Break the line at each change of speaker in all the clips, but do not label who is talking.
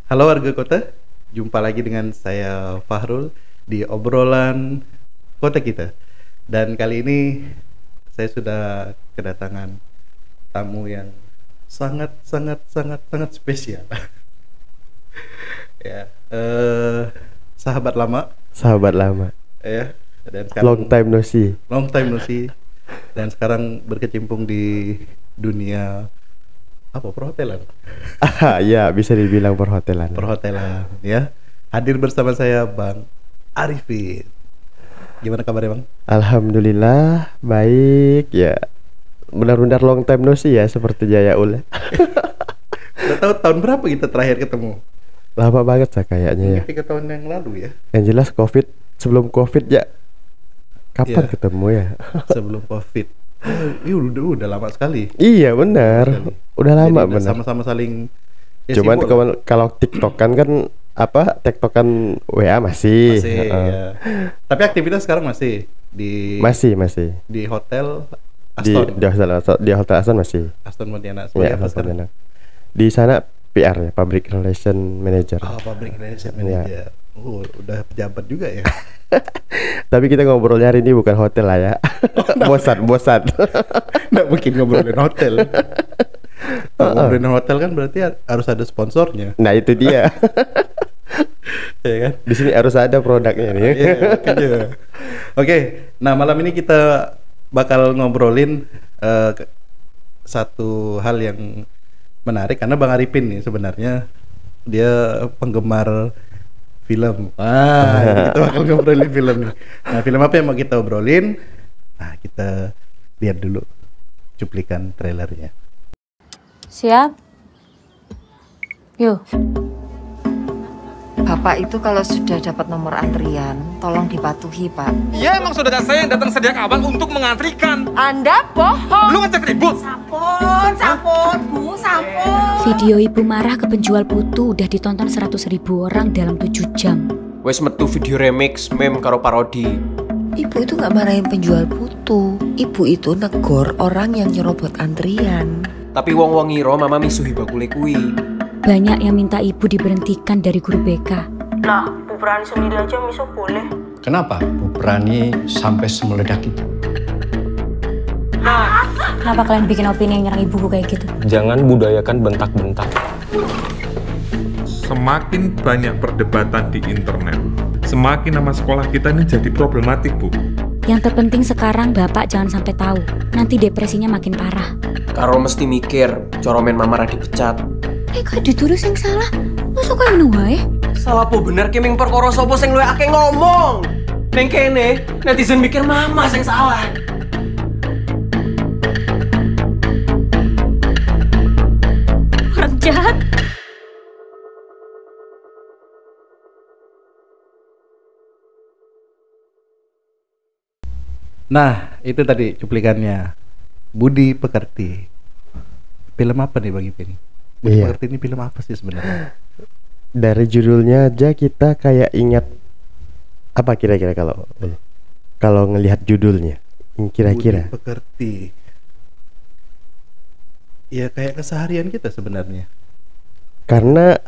Halo warga kota, jumpa lagi dengan saya Fahrul di obrolan kota kita. Dan kali ini saya sudah kedatangan tamu yang sangat sangat sangat sangat spesial. Ya, sahabat lama,
Sahabat lama.
ya. Dan sekarang
Long time no see.
long time no see. Dan sekarang berkecimpung di dunia apa perhotelan.
Ya bisa dibilang perhotelan.
Perhotelan, ya. Hadir bersama saya Bang Arifin. Gimana kabarnya Bang?
Alhamdulillah baik ya. Benar-benar long time no see ya seperti Jayaul.
Udah tahu tahun berapa kita terakhir ketemu?
Lama banget sih kayaknya ya.
3 tahun yang lalu ya.
Yang jelas Covid, sebelum Covid ya. Kapan
Iya.
ketemu ya?
Sebelum Covid. Udah lama sekali.
Iya benar.
Sekali.
Udah lama
Jadi udah
benar.
sama-sama saling ya,
Cuman
sibuk lah.
kalau TikTokan kan apa? TikTokan WA masih.
Masih, ya. Tapi aktivitas sekarang masih di
Masih.
di hotel
Di
Aston.
di hotel Aston masih.
Aston Pontianak.
Ya,
Sebagai apa
Aston
sekarang?
Pontianak. Di sana PR ya, Public Relation Manager.
Oh, Public Relations
Ya.
Manager. Udah pejabat juga ya.
Tapi kita ngobrolnya hari ini bukan hotel lah ya. bosan.
Nggak mungkin ngobrolin hotel. Kalau ngobrolin hotel kan berarti harus ada sponsornya,
Nah itu dia.
ya kan?
Di sini harus ada produknya nih.
Iya, makanya. Oke, nah malam ini kita bakal ngobrolin satu hal yang menarik karena Bang Arifin nih sebenarnya dia penggemar film. Kita bakal ngobrolin film nih. Nah, film apa yang mau kita obrolin? Nah, kita lihat dulu cuplikan trailernya.
Siap? Yuk.
Bapak itu kalau sudah dapat nomor antrian, tolong dipatuhi, Pak.
Iya, emang saudara saya yang datang sejak awal untuk mengantrikan.
Anda bohong.
Lu ngajak ribut.
Sampun, Bu, sampun.
Video ibu marah ke penjual putu udah ditonton 100.000 orang dalam 7 jam.
Wes metu video remix, meme karo parodi.
Ibu itu nggak marahin penjual putu. Ibu itu negor orang yang nyerobot antrian.
Tapi wong-wong ngira mama misuhi bakule kuwi.
Banyak yang minta ibu diberhentikan dari guru BK.
Lah, Bu Berani sendiri aja miso boleh.
Kenapa Bu berani sampai semeledak itu?
Kenapa kalian bikin opini yang nyerang ibuku kayak gitu?
Jangan budayakan bentak-bentak.
Semakin banyak perdebatan di internet, semakin nama sekolah kita ini jadi problematik, Bu.
Yang terpenting sekarang bapak jangan sampai tahu. Nanti depresinya makin parah.
Karo mesti mikir, coromen mama ra dipecat.
Kok dituduh sing salah? Masuk kayak ngono wae?
Salah po bener ki ming perkara sapa sing luwih akeh ngomong. Neng kene, netizen mikir mama sing salah.
Orang jahat.
Nah, itu tadi cuplikannya. Budi Pekerti. Film apa nih Bang Ipin? Budi
Iya.
Pekerti ini film apa sih sebenarnya?
Dari judulnya aja kita kayak ingat apa kira-kira kalau ngelihat judulnya. Kira-kira.
Budi Pekerti. Ya kayak keseharian kita sebenarnya.
Karena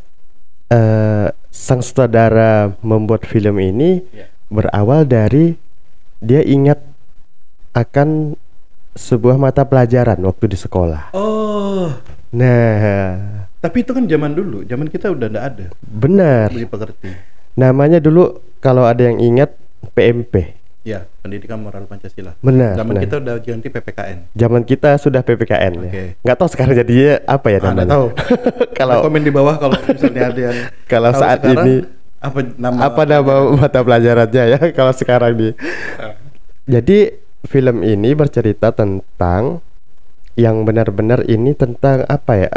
sang sutradara membuat film ini berawal dari dia ingat akan sebuah mata pelajaran waktu di sekolah.
Oh,
Nah,
tapi itu kan zaman dulu, zaman kita udah nggak ada
benar.
Budi Pekerti.
Namanya dulu kalau ada yang ingat PMP.
Ya, Pendidikan Moral Pancasila.
Benar.
Zaman
benar.
kita udah ganti PPKN.
Zaman kita sudah PPKN ya.
Oke.
Nggak tahu sekarang jadinya apa ya
Nggak
namanya.
tahu.
Kalau
komen di bawah kalau misalnya ada yang
kalau
tahu
saat
sekarang,
ini
apa nama
apa nama mata pelajarannya ya kalau sekarang nih. Jadi film ini bercerita tentang yang benar-benar ini tentang apa ya?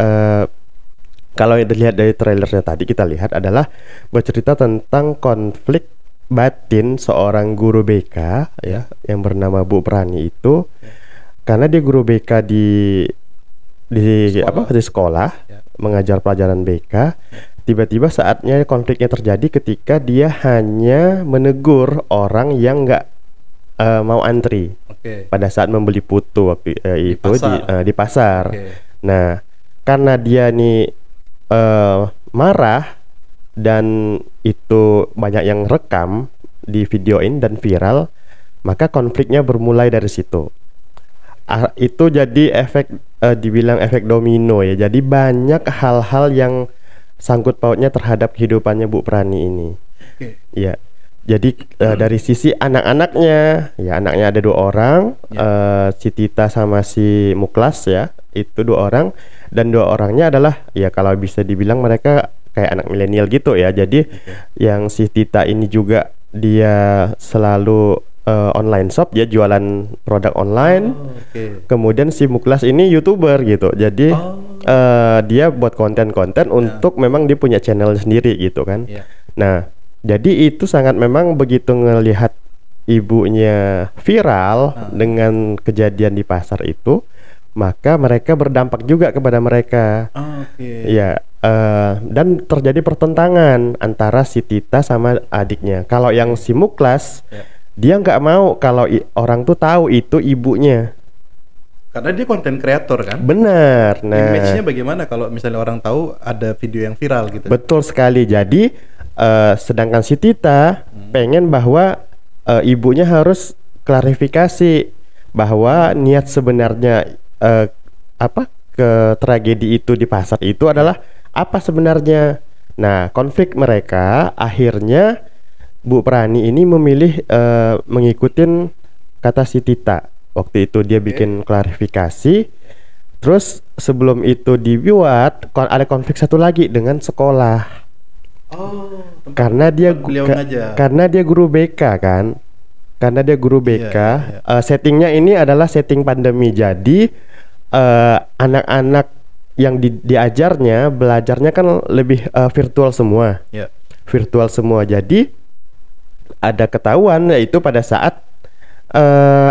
Kalau dilihat dari trailernya tadi kita lihat adalah bercerita tentang konflik batin seorang guru BK ya yang bernama Bu Prani itu karena dia guru BK di sekolah
Ya.
mengajar pelajaran BK. Tiba-tiba saatnya konfliknya terjadi ketika dia hanya menegur orang yang nggak mau antri pada saat membeli putu waktu itu di pasar.
Oke.
Nah, karena dia nih marah dan itu banyak yang rekam di videoin dan viral, maka konfliknya bermulai dari situ. Itu jadi dibilang efek domino ya. Jadi banyak hal-hal yang sangkut pautnya terhadap kehidupannya Bu Prani ini. Ya. Jadi dari sisi anak-anaknya, ya anaknya ada 2 orang, si Tita sama si Muklas ya, itu 2 orang, dan 2 orangnya adalah ya kalau bisa dibilang mereka kayak anak milenial gitu ya. Jadi yang si Tita ini juga dia selalu online shop, dia jualan produk online. Kemudian si Muklas ini YouTuber gitu. Jadi dia buat konten-konten untuk memang dia punya channel sendiri gitu kan. Nah, jadi itu sangat memang begitu ngelihat ibunya viral dengan kejadian di pasar itu, maka mereka berdampak juga kepada mereka. Ya, dan terjadi pertentangan antara si Tita sama adiknya. Kalau yang si Muklas, dia nggak mau kalau orang tuh tahu itu ibunya.
Karena dia konten kreator kan?
Benar. Nah,
image-nya bagaimana kalau misalnya orang tahu ada video yang viral gitu?
Betul sekali. Jadi sedangkan si Tita pengen bahwa ibunya harus klarifikasi bahwa niat sebenarnya ke tragedi itu di pasar itu adalah apa sebenarnya. Nah, konflik mereka akhirnya Bu Prani ini memilih mengikutin kata si Tita. Waktu itu dia bikin klarifikasi. Terus sebelum itu dibuat ada konflik satu lagi dengan sekolah. Karena dia guru BK kan. Karena dia guru BK. Settingnya ini adalah setting pandemi. Jadi anak-anak yang diajarnya belajarnya kan lebih virtual semua. Virtual semua. Jadi ada ketahuan yaitu pada saat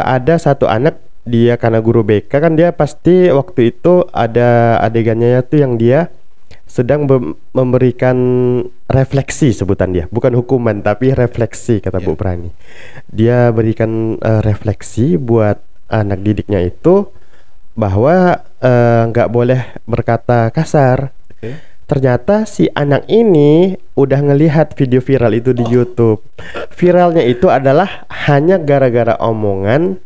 ada satu anak, dia karena guru BK kan dia pasti waktu itu ada adegannya tuh yang dia sedang memberikan refleksi, sebutan dia bukan hukuman tapi refleksi kata Bu Prani. Dia berikan refleksi buat anak didiknya itu bahwa nggak boleh berkata kasar. Ternyata si anak ini udah ngelihat video viral itu di YouTube. Viralnya itu adalah hanya gara-gara omongannya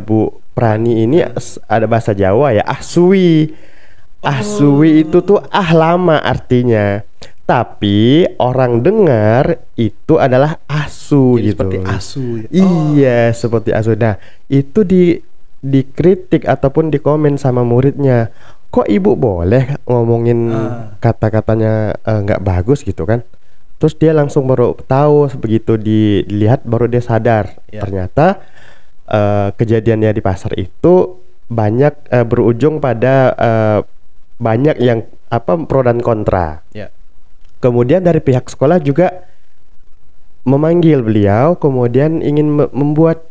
Bu Prani ini ada bahasa Jawa ya, ahsuwi. Ahsuwi itu tuh lama artinya. Tapi orang dengar itu adalah asu. Jadi gitu. Seperti asu. Iya, seperti asu. Nah, itu dikritik ataupun dikomen sama muridnya. Kok ibu boleh ngomongin kata-katanya nggak bagus gitu kan? Terus dia langsung baru tahu, begitu dilihat baru dia sadar. Ternyata kejadiannya di pasar itu banyak berujung pada banyak yang pro dan kontra. Kemudian dari pihak sekolah juga memanggil beliau, kemudian ingin membuat.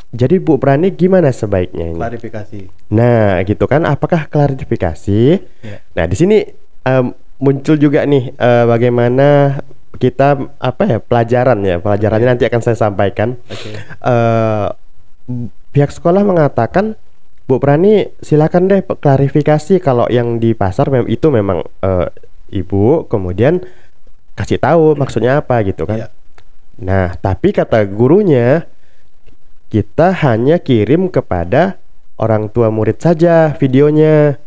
Jadi Bu Prani gimana sebaiknya ini?
Klarifikasi.
Nah, gitu kan? Apakah klarifikasi? Nah, di sini muncul juga nih bagaimana kita pelajarannya nanti akan saya sampaikan. Pihak sekolah mengatakan Bu Prani silakan deh klarifikasi kalau yang di pasar itu memang ibu, kemudian kasih tahu maksudnya apa gitu kan. Nah, tapi kata gurunya kita hanya kirim kepada orang tua murid saja videonya.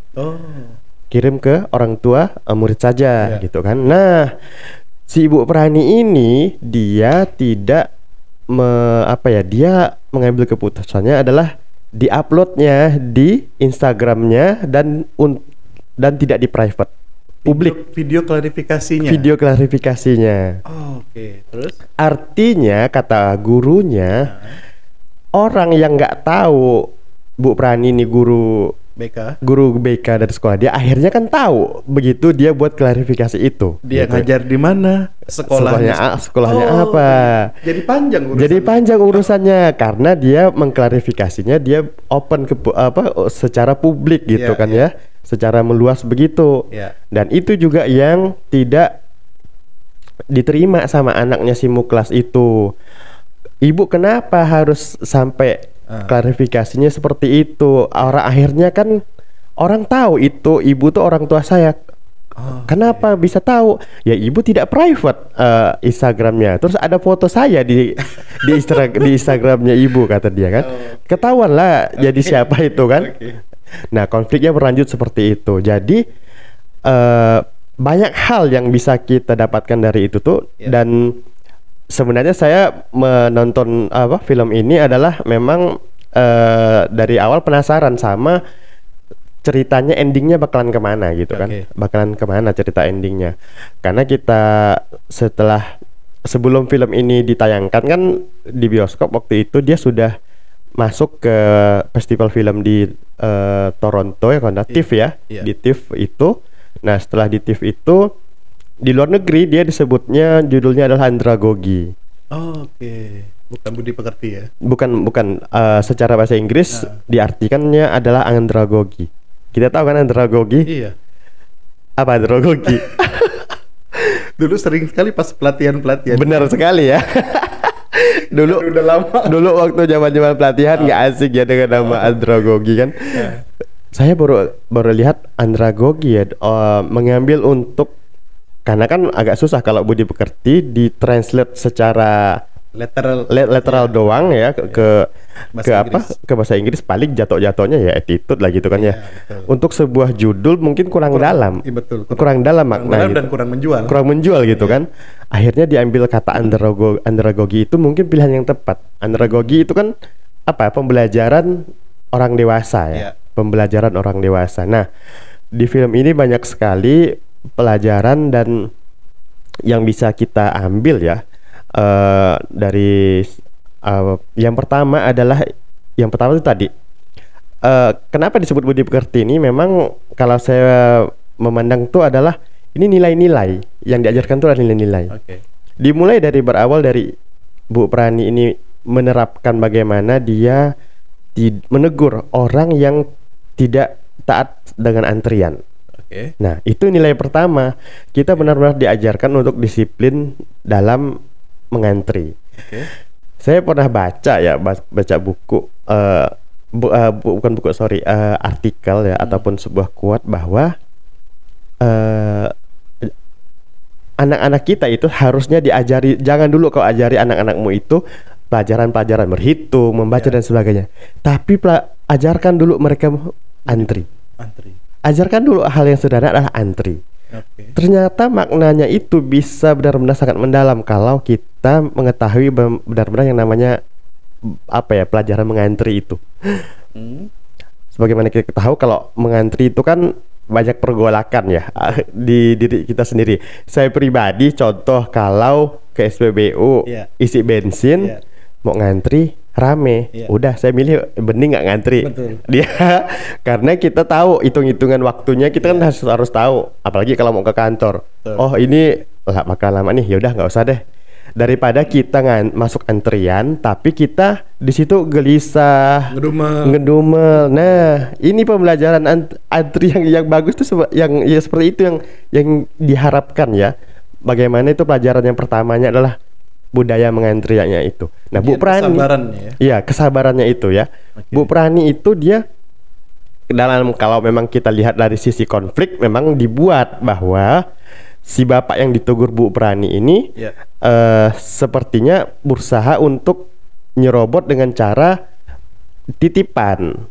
Kirim ke orang tua murid saja gitu kan. Nah, si Ibu Prani ini dia tidak dia mengambil keputusannya adalah diuploadnya di Instagramnya dan tidak di private publik.
Video klarifikasinya.
Video klarifikasinya.
Terus?
Artinya kata gurunya, orang yang nggak tahu Bu Prani ini guru BK dari sekolah, dia akhirnya kan tahu begitu dia buat klarifikasi itu.
Dia gitu. Ngajar di mana?
Sekolahnya apa? Jadi panjang urusannya karena dia mengklarifikasinya dia open ke secara publik gitu ya, secara meluas begitu. Dan itu juga yang tidak diterima sama anaknya si Muklas itu. Ibu kenapa harus sampai klarifikasinya seperti itu? Orang akhirnya kan orang tahu itu ibu tuh orang tua saya. Kenapa bisa tahu? Ya ibu tidak private Instagramnya. Terus ada foto saya di Instagramnya ibu, kata dia kan. Ketahuan lah jadi siapa itu kan. Nah konfliknya berlanjut seperti itu. Jadi banyak hal yang bisa kita dapatkan dari itu tuh. Dan sebenarnya saya menonton film ini adalah memang dari awal penasaran sama ceritanya, endingnya bakalan kemana gitu kan. Bakalan kemana cerita endingnya. Karena kita sebelum film ini ditayangkan kan di bioskop waktu itu dia sudah masuk ke festival film di Toronto ya, kalau TIFF ya. Di TIFF itu. Nah setelah di TIFF itu di luar negeri dia disebutnya judulnya adalah Andragogy.
Bukan Budi Pekerti ya. Bukan
secara bahasa Inggris diartikannya adalah Andragogy. Kita tahu kan Andragogy?
Iya.
Apa Andragogy?
Dulu sering sekali pas pelatihan.
Benar sekali ya. Dulu
udah lama.
Dulu waktu zaman pelatihan nggak asik ya dengan nama Andragogy kan. Saya baru lihat Andragogy ya, mengambil untuk, karena kan agak susah kalau Budi Pekerti ditranslate secara literal doang ya ke bahasa Inggris, paling jatuhnya ya attitude lah gitu kan ya. Untuk sebuah judul mungkin kurang dalam. Kurang dalam makna gitu.
Dan kurang menjual
gitu kan. Akhirnya diambil kata Andragogy itu mungkin pilihan yang tepat. Andragogy itu kan pembelajaran orang dewasa ya. Pembelajaran orang dewasa. Nah, di film ini banyak sekali pelajaran dan yang bisa kita ambil ya. Dari yang pertama itu tadi kenapa disebut Budi Pekerti ini, memang kalau saya memandang itu adalah ini nilai-nilai yang diajarkan itu adalah nilai-nilai. Dimulai dari berawal dari Bu Prani ini menerapkan bagaimana dia menegur orang yang tidak taat dengan antrian. Nah itu nilai pertama, kita benar-benar diajarkan untuk disiplin dalam mengantri. Saya pernah baca buku artikel ya, ataupun sebuah quote bahwa anak-anak kita itu harusnya diajari, jangan dulu kau ajari anak-anakmu itu pelajaran-pelajaran berhitung, membaca dan sebagainya, tapi ajarkan dulu mereka antri. Ajarkan dulu hal yang sederhana adalah antri. Ternyata maknanya itu bisa benar-benar sangat mendalam kalau kita mengetahui benar-benar yang namanya pelajaran mengantri itu. Sebagaimana kita tahu kalau mengantri itu kan banyak pergolakan ya di diri kita sendiri. Saya pribadi contoh kalau ke SPBU isi bensin mau ngantri rame, udah saya milih bening nggak ngantri. Dia karena kita tahu hitung-hitungan waktunya, kita kan harus tahu, apalagi kalau mau ke kantor. Oh ini bakal lama nih, ya udah nggak usah deh, daripada kita masuk antrian tapi kita di situ gelisah, ngedumel. Nah ini pembelajaran antri yang bagus tuh yang seperti itu yang diharapkan ya. Bagaimana itu pelajaran yang pertamanya adalah budaya mengantriannya itu. Nah, Bu Prani, kesabarannya itu ya. Bu Prani itu dia dalam, kalau memang kita lihat dari sisi konflik, memang dibuat bahwa si bapak yang ditegur Bu Prani ini sepertinya berusaha untuk nyerobot dengan cara titipan.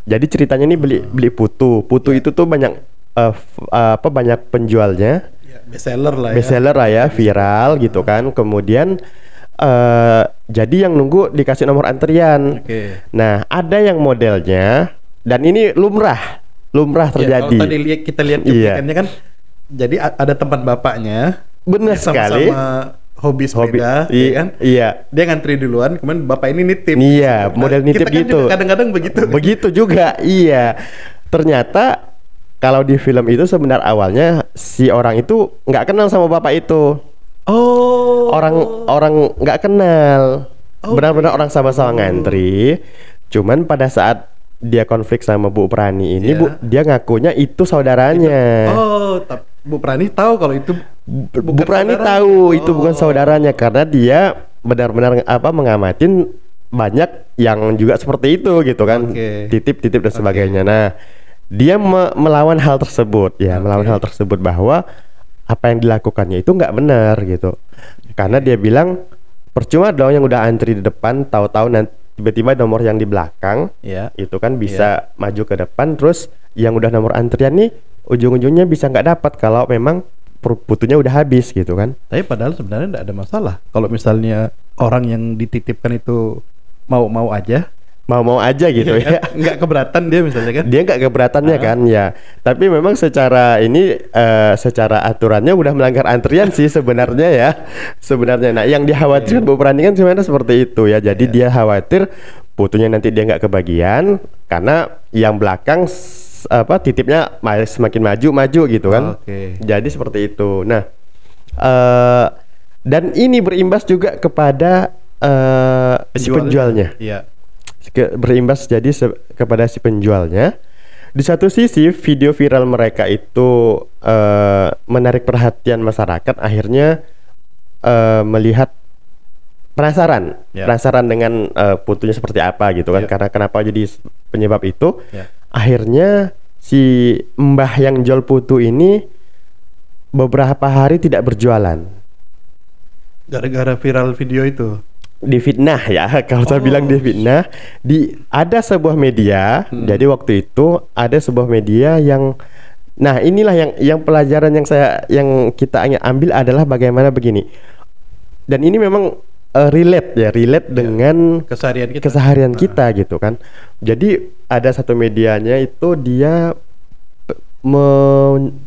Jadi ceritanya ini beli putu itu tuh banyak banyak penjualnya. Bestseller lah ya, viral gitu kan. Kemudian jadi yang nunggu dikasih nomor antrian. Nah ada yang modelnya, dan ini lumrah terjadi.
Kalau tadi kita lihat cuplikannya kan, jadi ada tempat bapaknya.
Benar sekali.
Sama hobi sepeda, kan? Iya. Dia ngantri duluan, kemudian bapak ini nitip.
Iya, model nitip
kita
gitu.
Kan kadang-kadang begitu.
Begitu juga, iya. Ternyata kalau di film itu sebenarnya awalnya si orang itu nggak kenal sama bapak itu. Orang nggak kenal. Benar-benar orang sama-sama ngantri. Cuman pada saat dia konflik sama Bu Prani ini, dia ngakunya itu saudaranya.
Bu Prani tahu kalau itu
Bu Prani tahu itu bukan saudaranya, karena dia benar-benar mengamatin banyak yang juga seperti itu gitu kan. Titip dan sebagainya. Nah, dia melawan hal tersebut ya, melawan hal tersebut bahwa apa yang dilakukannya itu nggak benar gitu. Karena dia bilang percuma dong yang udah antri di depan, tahu-tahu nanti tiba-tiba nomor yang di belakang itu kan bisa maju ke depan, terus yang udah nomor antrian nih ujung-ujungnya bisa nggak dapat kalau memang putunya udah habis gitu kan.
Tapi padahal sebenarnya nggak ada masalah kalau misalnya orang yang dititipkan itu mau aja gitu ya. Nggak keberatan dia misalnya kan.
Dia nggak keberatannya kan ya. Tapi memang secara ini secara aturannya udah melanggar antrian sih sebenarnya ya. Sebenarnya. Nah, yang dikhawatirkan Bu Prani kan sebenarnya seperti itu ya. Jadi dia khawatir putunya nanti dia nggak kebagian karena yang belakang titipnya semakin maju gitu kan. Jadi seperti itu. Nah, dan ini berimbas juga kepada si penjualnya.
Iya.
Berimbas jadi kepada si penjualnya. Di satu sisi video viral mereka itu menarik perhatian masyarakat, akhirnya melihat penasaran dengan putunya seperti apa gitu kan. Karena kenapa jadi penyebab itu, akhirnya si mbah yang jual putu ini beberapa hari tidak berjualan
gara-gara viral video itu.
Difitnah ya, kalau saya bilang difitnah. Ada sebuah media, jadi waktu itu ada sebuah media yang, nah inilah yang pelajaran yang kita ambil adalah bagaimana begini. Dan ini memang relate dengan keseharian kita gitu kan. Jadi ada satu medianya itu dia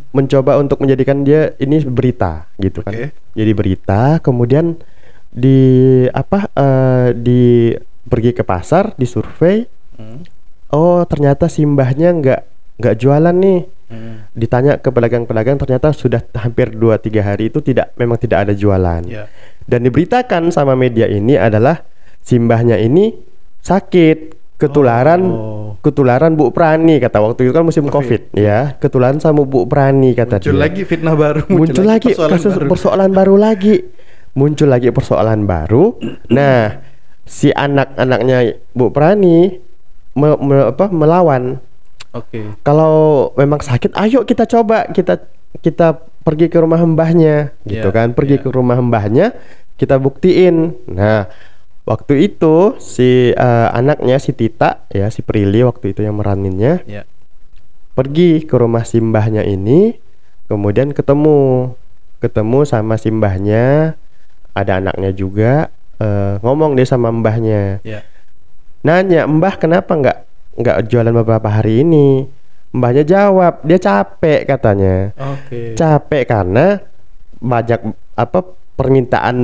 mencoba untuk menjadikan dia ini berita gitu kan. Jadi berita, kemudian pergi ke pasar, disurvei, oh ternyata simbahnya nggak jualan nih. Ditanya ke pedagang-pedagang, ternyata sudah hampir 2-3 hari itu memang tidak ada jualan. Dan diberitakan sama media ini adalah simbahnya ini sakit, ketularan Bu Prani, kata waktu itu kan musim COVID ya, ketularan sama Bu Prani kata
muncul
dia.
Lagi fitnah baru,
muncul lagi persoalan baru lagi. Muncul lagi persoalan baru. Nah, si anak-anaknya Bu Prani melawan. Kalau memang sakit, ayo kita coba kita pergi ke rumah mbahnya, gitu kan? Pergi ke rumah mbahnya, kita buktiin. Nah, waktu itu si anaknya si Tita ya, si Prilly waktu itu yang meraninnya, pergi ke rumah si mbahnya ini, kemudian ketemu sama si mbahnya. Ada anaknya juga, ngomong deh sama mbahnya, nanya, mbah kenapa nggak jualan beberapa hari ini? Mbahnya jawab, dia capek katanya. Capek karena banyak permintaan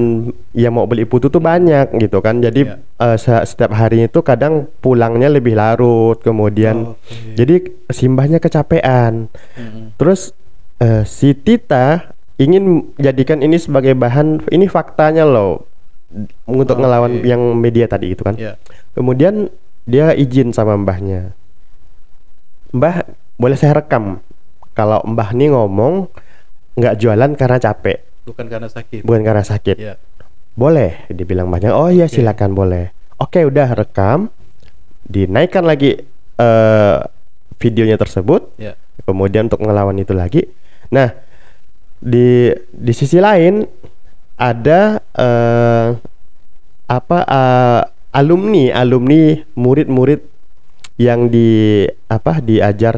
yang mau beli putu tuh banyak gitu kan. Jadi setiap harinya itu kadang pulangnya lebih larut, kemudian jadi si mbahnya kecapean. Terus si Tita ingin jadikan ini sebagai bahan, ini faktanya loh, untuk ngelawan yang media tadi itu kan. Kemudian dia izin sama mbahnya, mbah boleh saya rekam kalau mbah nih ngomong nggak jualan karena capek, bukan karena sakit. Boleh, dibilang mbahnya. Oh iya silakan boleh. Oke, udah rekam, dinaikkan lagi videonya tersebut, kemudian untuk ngelawan itu lagi. Nah, di sisi lain ada alumni murid-murid yang diajar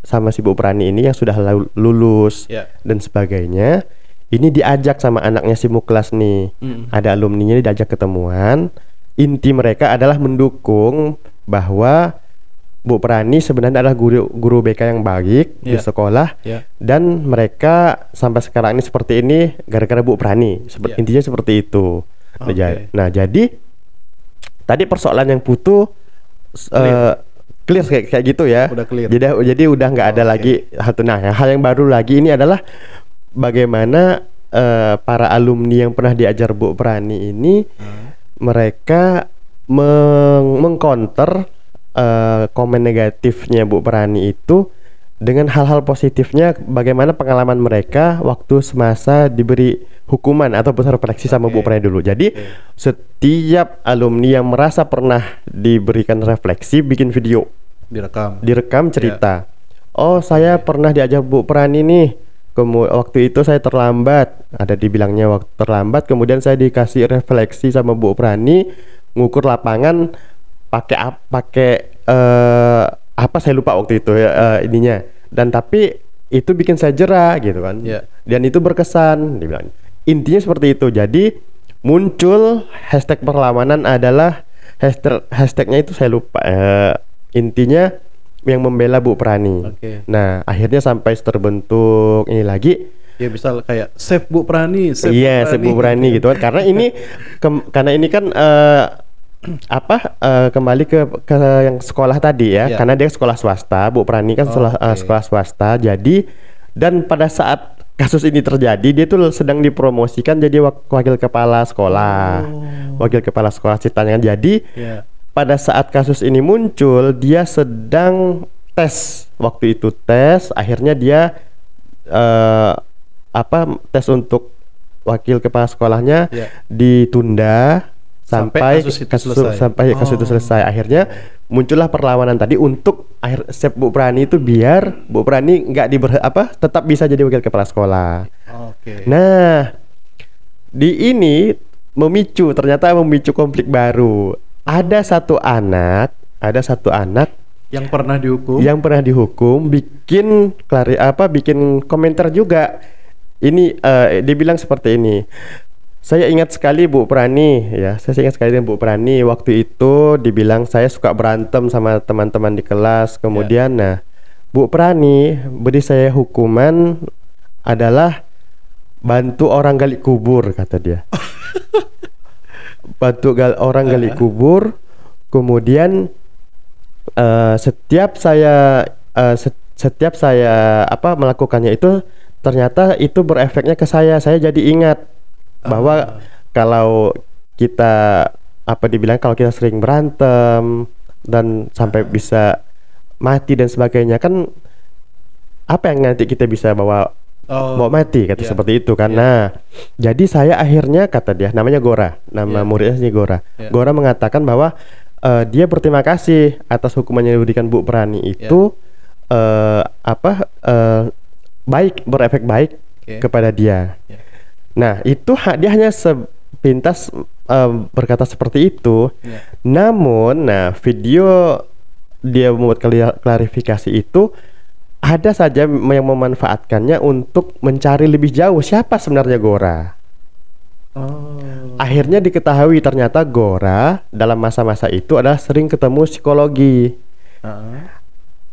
sama si Bu Prani ini yang sudah lulus dan sebagainya. Ini diajak sama anaknya si Muklas nih. Ada alumninya diajak ketemuan. Inti mereka adalah mendukung bahwa Bu Prani sebenarnya adalah guru BK yang baik di sekolah, dan mereka sampai sekarang ini seperti ini gara-gara Bu Prani. Intinya seperti itu. Nah, jadi tadi persoalan yang putu clear kayak gitu ya.
Udah clear.
Jadi udah nggak ada lagi hal yang baru lagi ini adalah bagaimana para alumni yang pernah diajar Bu Prani ini mereka mengcounter komen negatifnya Bu Prani itu dengan hal-hal positifnya, bagaimana pengalaman mereka waktu semasa diberi hukuman atau refleksi sama Bu Prani dulu. Jadi setiap alumni yang merasa pernah diberikan refleksi bikin video direkam cerita. Oh, saya pernah diajar Bu Prani nih. Waktu itu saya terlambat, ada dibilangnya waktu terlambat. Kemudian saya dikasih refleksi sama Bu Prani, ngukur lapangan pakai apa saya lupa waktu itu ya ininya. Dan tapi itu bikin saya jera gitu kan. Dan itu berkesan, dibilang. Intinya seperti itu. Jadi muncul hashtag perlawanan adalah hashtagnya itu saya lupa. Intinya yang membela Bu Prani. Nah, akhirnya sampai terbentuk ini lagi.
Ya misal kayak save Bu Prani,
save Bu Prani gitu kan. Karena ini karena ini kan kembali ke yang sekolah tadi ya. Karena dia sekolah swasta, Bu Prani kan sekolah swasta. Jadi dan pada saat kasus ini terjadi, dia tuh sedang dipromosikan jadi wakil kepala sekolah. Wakil kepala sekolah ceritanya. Jadi pada saat kasus ini muncul, dia sedang tes. Waktu itu tes, akhirnya dia tes untuk wakil kepala sekolahnya ditunda sampai kasus itu selesai. Akhirnya muncullah perlawanan tadi untuk save Bu Prani itu biar Bu Prani nggak tetap bisa jadi wakil kepala sekolah. Nah, di ini ternyata memicu konflik baru. Ada satu anak
yang pernah
dihukum bikin komentar juga. Ini dia bilang seperti ini. Saya ingat sekali Bu Prani ya. Saya ingat sekali Bu Prani waktu itu dibilang saya suka berantem sama teman-teman di kelas. Kemudian nah, Bu Prani beri saya hukuman adalah bantu orang gali kubur, kata dia. Bantu orang gali kubur. Kemudian setiap saya melakukannya itu ternyata itu berefeknya ke saya jadi ingat bahwa kalau kita kalau kita sering berantem dan sampai bisa mati dan sebagainya, kan apa yang nanti kita bisa bawa mati, kata seperti itu kan. Nah, jadi saya akhirnya, kata dia, namanya Gora, muridnya sini Gora. Gora mengatakan bahwa dia berterima kasih atas hukuman yang diberikan Bu Prani itu berefek baik kepada dia. Nah, itu dia hanya sepintas berkata seperti itu. Namun, video dia membuat klarifikasi itu ada saja yang memanfaatkannya untuk mencari lebih jauh siapa sebenarnya Gora. Akhirnya diketahui ternyata Gora dalam masa-masa itu adalah sering ketemu psikologi.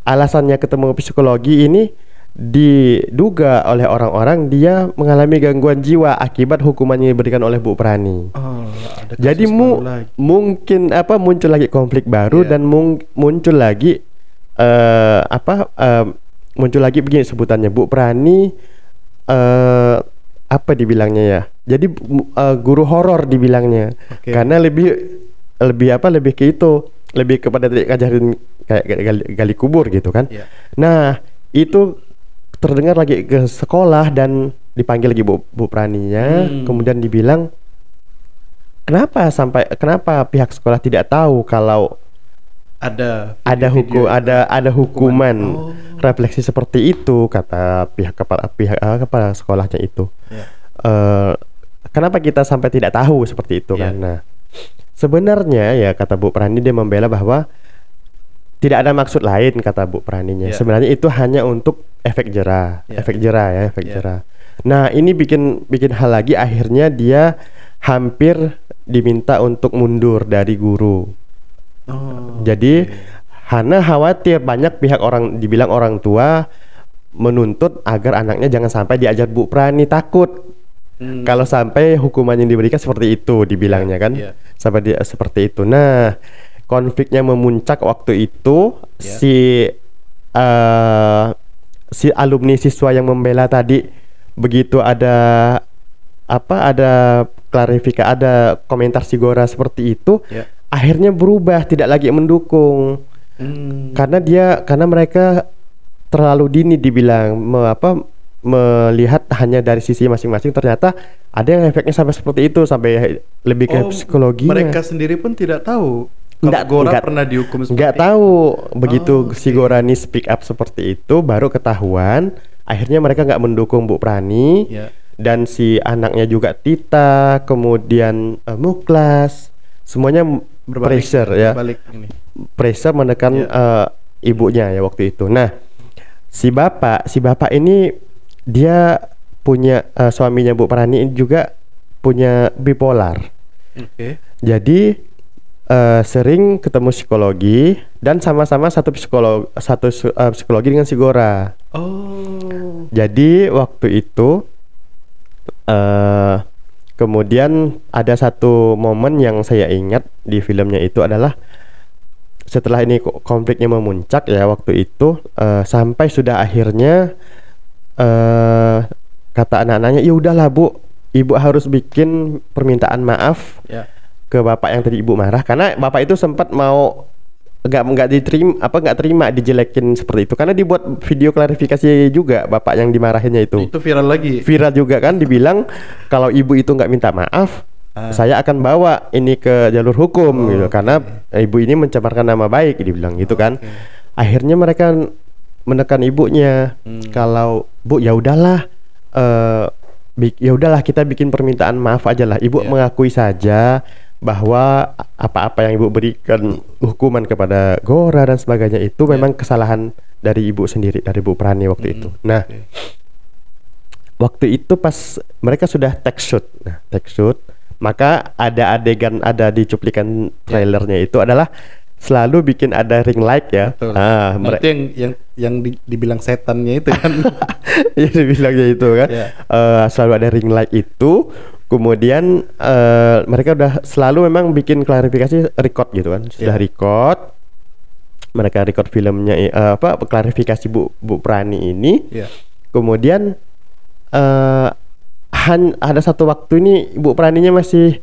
Alasannya ketemu psikologi ini diduga oleh orang-orang dia mengalami gangguan jiwa akibat hukuman yang diberikan oleh Bu Prani. Jadi mungkin muncul lagi konflik baru dan muncul lagi muncul lagi begini sebutannya, Bu Prani dibilangnya ya. Jadi guru horor dibilangnya. Karena lebih ke itu, lebih kepada ngajarin kayak gali kubur gitu kan. Nah, itu terdengar lagi ke sekolah dan dipanggil lagi Bu Praninya. Kemudian dibilang kenapa pihak sekolah tidak tahu kalau ada hukuman refleksi seperti itu, kata pihak kepala sekolahnya itu. Kenapa kita sampai tidak tahu seperti itu kan? Nah, sebenarnya ya kata Bu Prani, dia membela bahwa tidak ada maksud lain, kata Bu Praninya. Sebenarnya itu hanya untuk efek jera, efek jera. Nah, ini bikin hal lagi, akhirnya dia hampir diminta untuk mundur dari guru. Jadi Hana khawatir banyak pihak dibilang orang tua menuntut agar anaknya jangan sampai diajar Bu Prani, takut kalau sampai hukuman yang diberikan seperti itu, dibilangnya kan, sampai seperti itu. Nah, konfliknya memuncak waktu itu. Si alumni siswa yang membela tadi, begitu ada klarifikasi, ada komentar si Gora seperti itu, akhirnya berubah, tidak lagi mendukung. Karena mereka terlalu dini dibilang melihat hanya dari sisi masing-masing, ternyata ada yang efeknya sampai seperti itu, sampai lebih ke psikologinya.
Mereka sendiri pun tidak tahu Kalau Gora pernah dihukum seperti
nggak tahu. Begitu si Gora nih speak up seperti itu, baru ketahuan. Akhirnya mereka nggak mendukung Bu Prani. Dan si anaknya juga Tita, kemudian Muklas, semuanya pressure ya. Pressure menekan ibunya ya waktu itu. Nah, si bapak ini dia punya suaminya Bu Prani juga punya bipolar. Jadi sering ketemu psikologi dan sama-sama satu psikologi dengan si Gora. Jadi waktu itu kemudian ada satu momen yang saya ingat di filmnya itu adalah setelah ini konfliknya memuncak ya waktu itu, sampai sudah akhirnya kata anak-anaknya, ya udahlah Bu, Ibu harus bikin permintaan maaf ke bapak yang tadi Ibu marah, karena bapak itu sempat mau nggak terima dijelekin seperti itu, karena dibuat video klarifikasi juga bapak yang dimarahinnya itu viral juga kan, dibilang kalau ibu itu nggak minta maaf, saya akan bawa ini ke jalur hukum gitu, karena ibu ini mencemarkan nama baik, dibilang gitu kan. Akhirnya mereka menekan ibunya, kalau Bu ya udahlah, kita bikin permintaan maaf aja lah, Ibu mengakui saja bahwa apa-apa yang Ibu berikan hukuman kepada Gora dan sebagainya itu memang kesalahan dari Ibu sendiri, dari Bu Prani waktu itu. Nah, waktu itu pas mereka sudah take shoot, maka ada adegan, ada di cuplikan trailernya itu adalah selalu bikin ada ring light ya.
Itu yang dibilang setannya itu kan.
Ya dibilangnya itu kan. Selalu ada ring light itu. Kemudian mereka udah selalu memang bikin klarifikasi, record gitu kan. Sudah record. Mereka record filmnya klarifikasi Bu Prani ini. Kemudian ada satu waktu ini Bu Praninya masih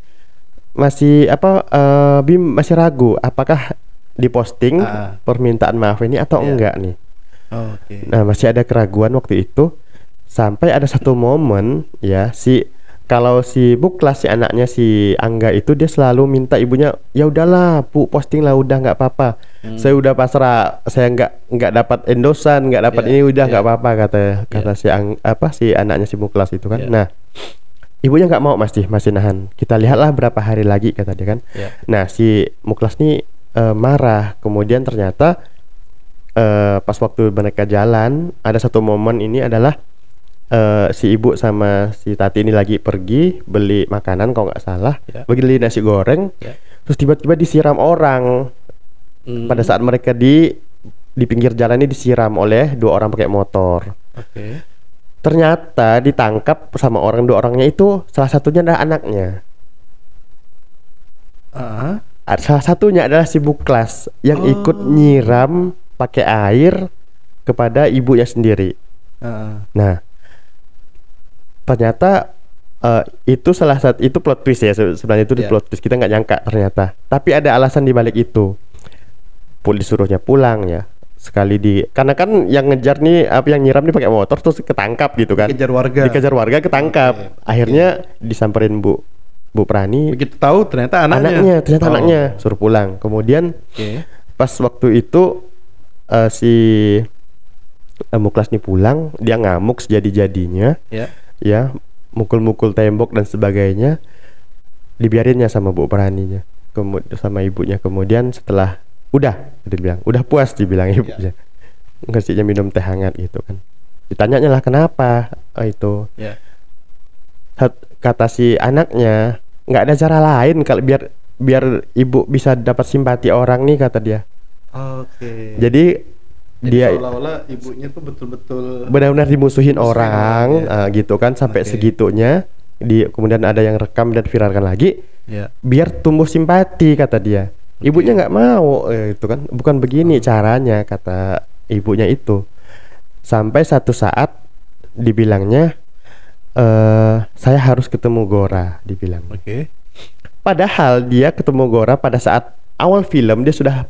ragu apakah diposting permintaan maaf ini atau enggak nih. Nah, masih ada keraguan waktu itu, sampai ada satu momen ya, kalau si Muklas, si anaknya si Angga itu, dia selalu minta ibunya, ya udahlah Bu, posting lah, udah nggak apa-apa, saya udah pasrah, saya nggak dapat endosan, nggak dapat ini, udah nggak apa-apa, kata si anaknya si Muklas itu kan. Nah, ibunya nggak mau, masih nahan. Kita lihatlah berapa hari lagi, kata dia kan. Nah, si Muklas nih marah. Kemudian ternyata pas waktu mereka jalan, ada satu momen ini adalah si ibu sama si Tati ini lagi pergi beli makanan kalau nggak salah, beli nasi goreng, terus tiba-tiba disiram orang. Pada saat mereka di pinggir jalan ini disiram oleh dua orang pakai motor. Ternyata ditangkap sama dua orangnya itu, salah satunya adalah anaknya. Salah satunya adalah si Muklas yang ikut nyiram pakai air kepada ibunya sendiri. Nah, ternyata itu salah satu, itu plot twist ya sebenarnya, itu di plot twist, kita nggak nyangka ternyata. Tapi ada alasan di balik itu. Disuruhnya pulang ya. Karena kan yang ngejar nih, yang nyiram nih pakai motor, terus ketangkap gitu kan. Dikejar warga, ketangkap. Akhirnya disamperin Bu Prani. Begitu tahu ternyata anaknya suruh pulang. Kemudian pas waktu itu si Muklas nih pulang, dia ngamuk sejadi-jadinya. Ya, mukul-mukul tembok dan sebagainya. Dibiarinnya sama Bu Praninya, sama ibunya. Kemudian setelah udah puas, dibilang ibunya, ngasihnya minum teh hangat gitu kan. Ditanyanya lah kenapa itu. Kata si anaknya, nggak ada cara lain kalau biar ibu bisa dapat simpati orang nih, kata dia. Jadi dia
seolah-olah ibunya tuh betul-betul
benar-benar dimusuhin orang gitu kan, sampai segitunya. Kemudian ada yang rekam dan viralkan lagi, biar tumbuh simpati, kata dia. Ibunya nggak mau itu kan, bukan begini caranya, kata ibunya itu. Sampai satu saat dibilangnya, saya harus ketemu Gora, dibilang. Padahal dia ketemu Gora pada saat awal film, dia sudah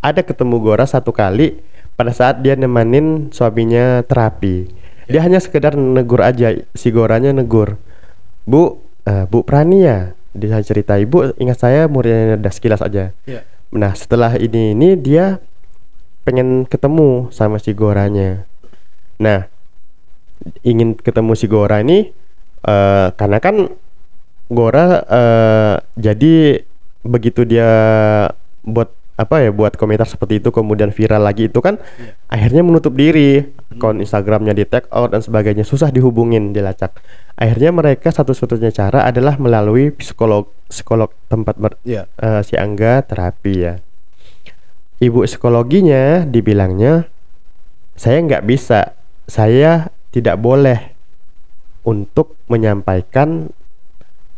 ada ketemu Gora satu kali pada saat dia nemanin suaminya terapi. Dia hanya sekedar negur aja, si Goranya negur, Bu Prani ya, dia cerita, Ibu ingat saya muridnya, sekilas aja. Nah setelah ini dia pengen ketemu sama si Goranya. Nah ingin ketemu si Gora ini karena kan Gora jadi begitu dia buat komentar seperti itu kemudian viral lagi itu kan akhirnya menutup diri, akun Instagramnya di take out dan sebagainya, susah dihubungin, dilacak. Akhirnya mereka satu-satunya cara adalah melalui psikolog tempat si Angga terapi ya. Ibu psikologinya dibilangnya, saya nggak bisa, saya tidak boleh untuk menyampaikan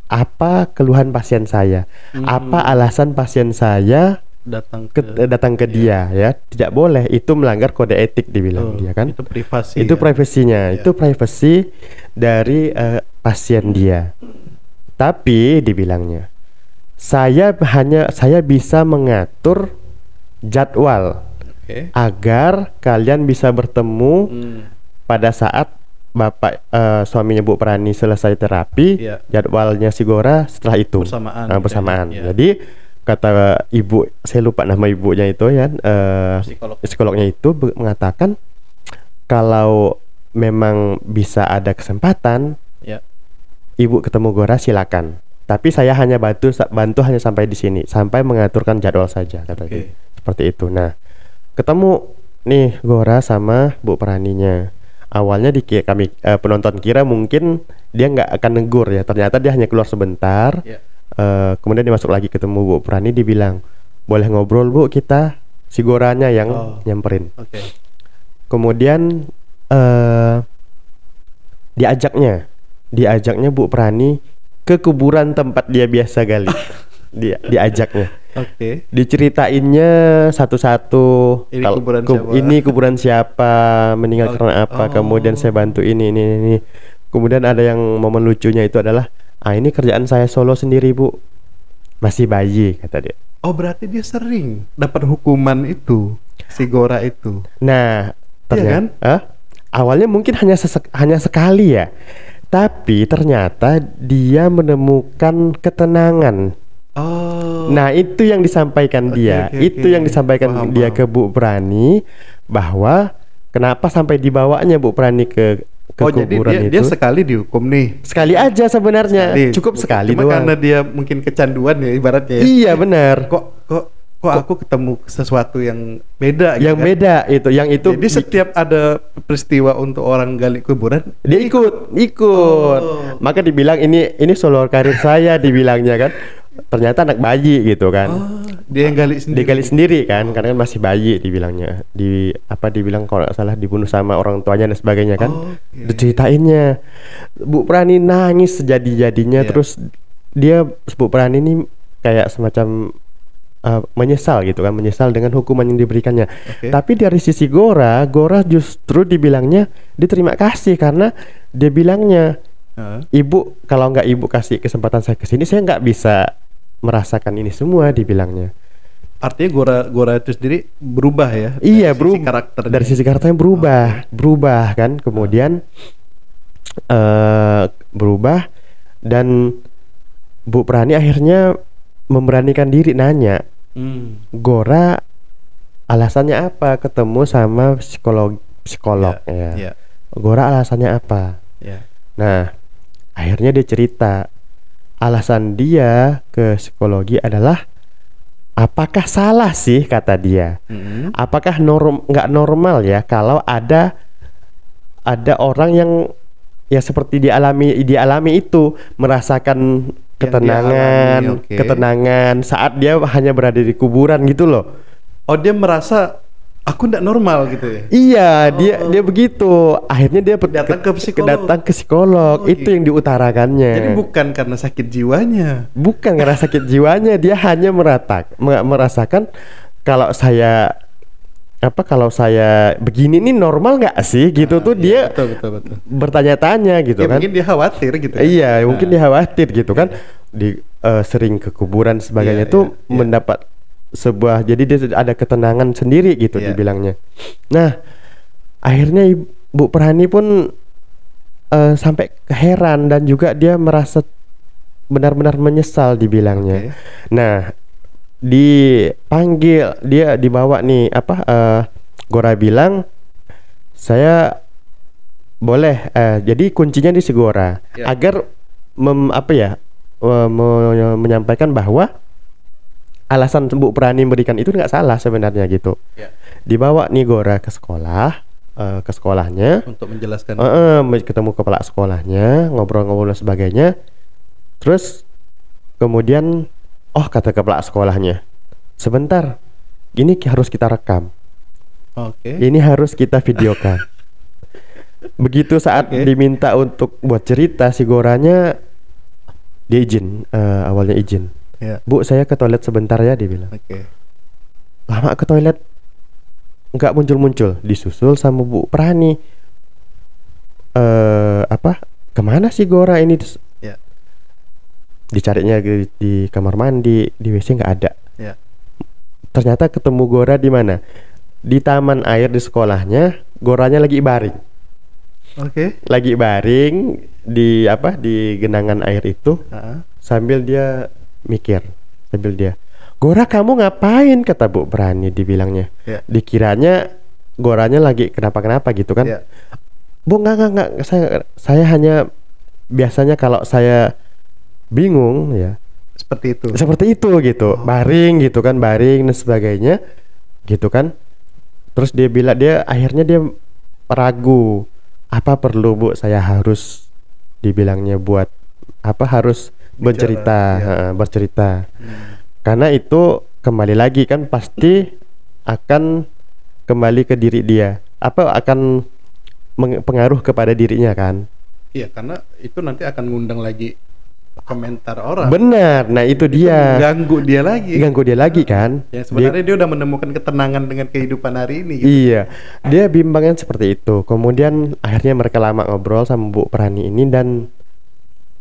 apa keluhan pasien saya, apa alasan pasien saya datang ke dia ya, tidak boleh, itu melanggar kode etik dibilang dia kan.
Itu privasi.
Itu privasinya, itu privasi dari pasien dia. Tapi dibilangnya, saya bisa mengatur jadwal agar kalian bisa bertemu pada saat Bapak suaminya Bu Prani selesai terapi, jadwalnya si Gora setelah itu bersamaan. Jadi kata ibu, saya lupa nama ibunya itu ya, psikolognya itu mengatakan kalau memang bisa ada kesempatan, ibu ketemu Gora silakan. Tapi saya hanya bantu hanya sampai di sini, sampai mengaturkan jadwal saja katanya. Seperti itu. Nah, ketemu nih Gora sama Bu Praninya. Awalnya kami penonton kira mungkin dia nggak akan negur ya, ternyata dia hanya keluar sebentar. Kemudian dia masuk lagi ketemu Bu Prani, dibilang boleh ngobrol Bu kita, si Goranya yang nyamperin. Kemudian diajaknya Bu Prani ke kuburan tempat dia biasa gali. diajaknya. Diceritainnya satu-satu. Ini kuburan siapa, meninggal karena apa, kemudian saya bantu ini. Kemudian ada yang momen lucunya itu adalah, ini kerjaan saya solo sendiri Bu, masih bayi kata dia.
Oh berarti dia sering dapat hukuman itu, si Gora itu.
Nah ternyata awalnya mungkin hanya sekali ya, tapi ternyata dia menemukan ketenangan. Nah itu yang disampaikan dia, yang disampaikan dia ke Bu Prani, bahwa kenapa sampai dibawanya Bu Prani ke kuburan
jadi dia sekali dihukum nih.
Sekali aja sebenarnya, cukup sekali
doang.
Karena
dia mungkin kecanduan ya ibaratnya.
Iya benar.
Kok aku ketemu sesuatu yang beda.
Yang kan? Beda itu.
Jadi setiap ada peristiwa untuk orang gali kuburan,
dia ikut. Maka dibilang ini solo karir saya, dibilangnya kan. Ternyata anak bayi gitu kan.
Dia yang gali sendiri.
Dia gali sendiri kan, karena masih bayi dibilangnya. Dibilang kalau nggak salah dibunuh sama orang tuanya dan sebagainya kan. Diceritainnya. Bu Prani nangis sejadi-jadinya. Terus dia Bu Prani ini kayak semacam menyesal gitu kan, menyesal dengan hukuman yang diberikannya. Tapi dari sisi Gora justru dibilangnya diterima kasih, karena dia bilangnya, Ibu, kalau nggak Ibu kasih kesempatan saya kesini, saya nggak bisa merasakan ini semua, dibilangnya.
Artinya Gora itu sendiri berubah ya?
Iya, dari sisi karakternya berubah kan. Kemudian berubah, dan Bu Prani akhirnya memberanikan diri nanya, Gora alasannya apa ketemu sama psikolog ya. Gora alasannya apa? Nah, akhirnya dia cerita alasan dia ke psikologi adalah, apakah salah sih kata dia, apakah nggak normal ya kalau ada orang yang ya seperti dialami itu, merasakan ketenangan saat dia hanya berada di kuburan gitu loh.
Oh, dia merasa aku nggak normal gitu ya?
Iya, dia begitu. Akhirnya dia
datang ke
psikolog. Itu yang diutarakannya.
Jadi bukan karena sakit jiwanya.
Bukan karena sakit jiwanya, dia hanya merasakan kalau saya begini nih normal nggak sih gitu tuh. Dia
betul.
bertanya-tanya gitu kan.
Mungkin dia khawatir gitu.
Iya, mungkin dia khawatir gitu kan. Sering ke kuburan sebagainya mendapat sebuah, jadi dia ada ketenangan sendiri gitu dibilangnya. Nah, akhirnya Bu Prani pun sampai heran, dan juga dia merasa benar-benar menyesal dibilangnya. Nah, dipanggil, dia dibawa nih Gora bilang saya boleh jadi kuncinya di si Gora agar menyampaikan bahwa alasan Bu Prani memberikan itu nggak salah sebenarnya gitu. Dibawa nih Gora ke sekolah, ke sekolahnya
untuk menjelaskan
ketemu kepala sekolahnya, ngobrol-ngobrol dan sebagainya. Terus kemudian kata kepala sekolahnya, sebentar, ini harus kita rekam. Ini harus kita videokan. Begitu saat diminta untuk buat cerita, si Goranya dia izin, awalnya izin. Bu, saya ke toilet sebentar ya, dia bilang. Lama ke toilet nggak muncul-muncul, disusul sama Bu Prani. Kemana sih Gora ini? Dicarinya di kamar mandi, di WC nggak ada. Ternyata ketemu Gora di mana? Di taman air di sekolahnya. Goranya lagi baring. Lagi baring di genangan air itu, sambil dia mikir, Gora kamu ngapain, kata Bu Prani dibilangnya. Dikiranya Goranya lagi kenapa-kenapa gitu kan. Bu, enggak, saya hanya biasanya kalau saya bingung ya seperti itu gitu. Baring gitu kan, baring dan sebagainya gitu kan. Terus dia bilang, akhirnya dia ragu, apa perlu Bu saya harus, dibilangnya buat harus bercerita. Karena itu kembali lagi kan pasti akan kembali ke diri dia, akan pengaruh kepada dirinya kan.
Iya, karena itu nanti akan ngundang lagi komentar orang.
Benar, nah itu dia.
Ganggu dia lagi
kan.
Ya sebenarnya dia udah menemukan ketenangan dengan kehidupan hari ini gitu.
Iya, dia bimbangnya seperti itu. Kemudian akhirnya mereka lama ngobrol sama Bu Prani ini, dan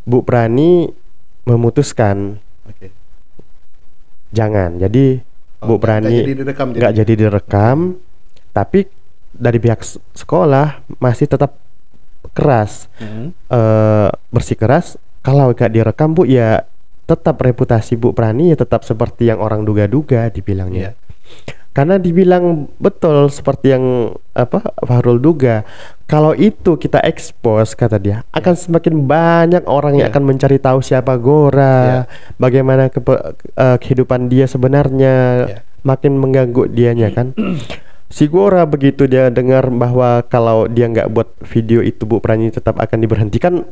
Bu Prani memutuskan jangan. Jadi Bu Prani nggak jadi direkam, tapi dari pihak sekolah masih tetap keras, bersikeras. Kalau gak direkam Bu, ya tetap reputasi Bu Prani ya tetap seperti yang orang duga-duga, dibilangnya. Karena dibilang betul seperti yang Fahrul duga. Kalau itu kita expose, kata dia, akan semakin banyak orang yang akan mencari tahu siapa Gora, bagaimana kehidupan dia sebenarnya, makin mengganggu dianya kan. Si Gora begitu dia dengar bahwa kalau dia nggak buat video itu Bu Prani tetap akan diberhentikan,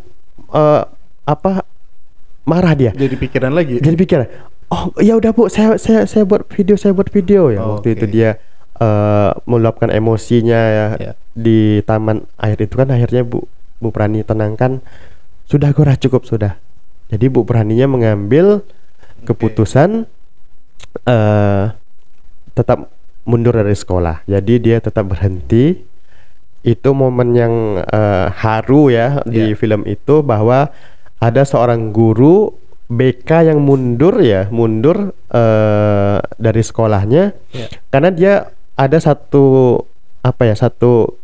marah dia.
Jadi pikiran,
oh ya udah Bu, saya buat video ya. Waktu itu dia meluapkan emosinya di taman air itu kan. Akhirnya Bu Prani tenangkan, sudah Gora, cukup sudah. Jadi Bu Praninya mengambil keputusan tetap mundur dari sekolah. Jadi dia tetap berhenti. Itu momen yang haru ya di film itu, bahwa ada seorang guru BK yang mundur dari sekolahnya karena dia ada satu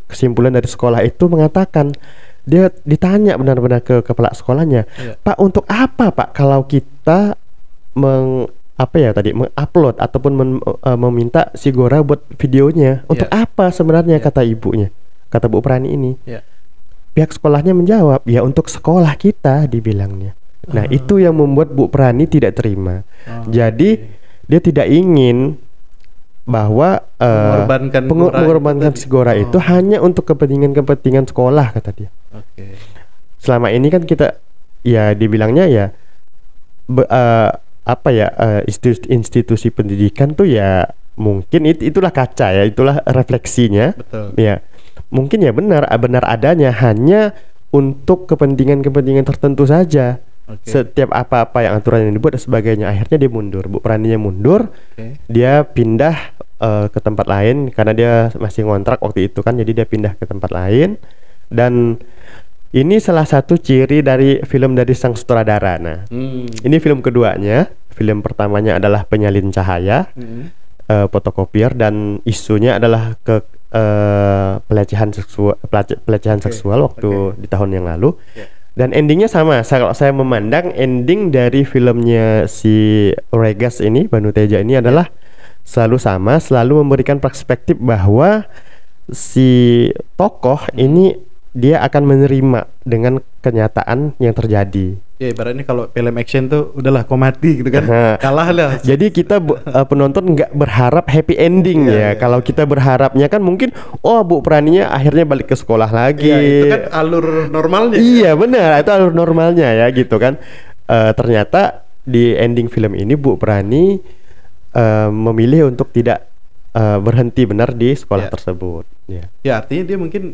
kesimpulan dari sekolah itu mengatakan, dia ditanya benar-benar ke kepala sekolahnya, Pak, untuk apa Pak kalau kita mengupload ataupun meminta si Gora buat videonya, untuk apa sebenarnya, kata ibunya, kata Bu Prani ini. Pihak sekolahnya menjawab, ya untuk sekolah kita, dibilangnya. Nah itu yang membuat Bu Prani tidak terima. Jadi dia tidak ingin bahwa mengorbankan si Gora itu hanya untuk kepentingan sekolah, kata dia. Selama ini kan kita dibilangnya institusi pendidikan tuh ya mungkin itulah kaca ya, itulah refleksinya. Ya mungkin ya benar adanya hanya untuk kepentingan tertentu saja. Setiap apa yang aturan yang dibuat dan sebagainya. Akhirnya dia mundur, Bu Praninya mundur. Dia pindah ke tempat lain karena dia masih ngontrak waktu itu kan. Jadi dia pindah ke tempat lain. Dan ini salah satu ciri dari film dari sang sutradara. Nah, ini film keduanya. Film pertamanya adalah Penyalin Cahaya, fotokopier, dan isunya adalah pelecehan seksual waktu di tahun yang lalu. Dan endingnya sama. Kalau saya memandang ending dari filmnya si Regas ini, Banu Teja ini adalah selalu sama, selalu memberikan perspektif bahwa si tokoh ini dia akan menerima dengan kenyataan yang terjadi.
Ya ibaratnya kalau film action tuh udahlah kau mati gitu kan, kalah lah.
Jadi kita penonton nggak berharap happy ending ya. Kalau kita berharapnya kan mungkin Bu Praninya akhirnya balik ke sekolah lagi.
Iya, itu kan alur normalnya.
Iya benar, itu alur normalnya ya gitu kan. Ternyata di ending film ini Bu Prani memilih untuk tidak berhenti benar di sekolah tersebut.
Ya artinya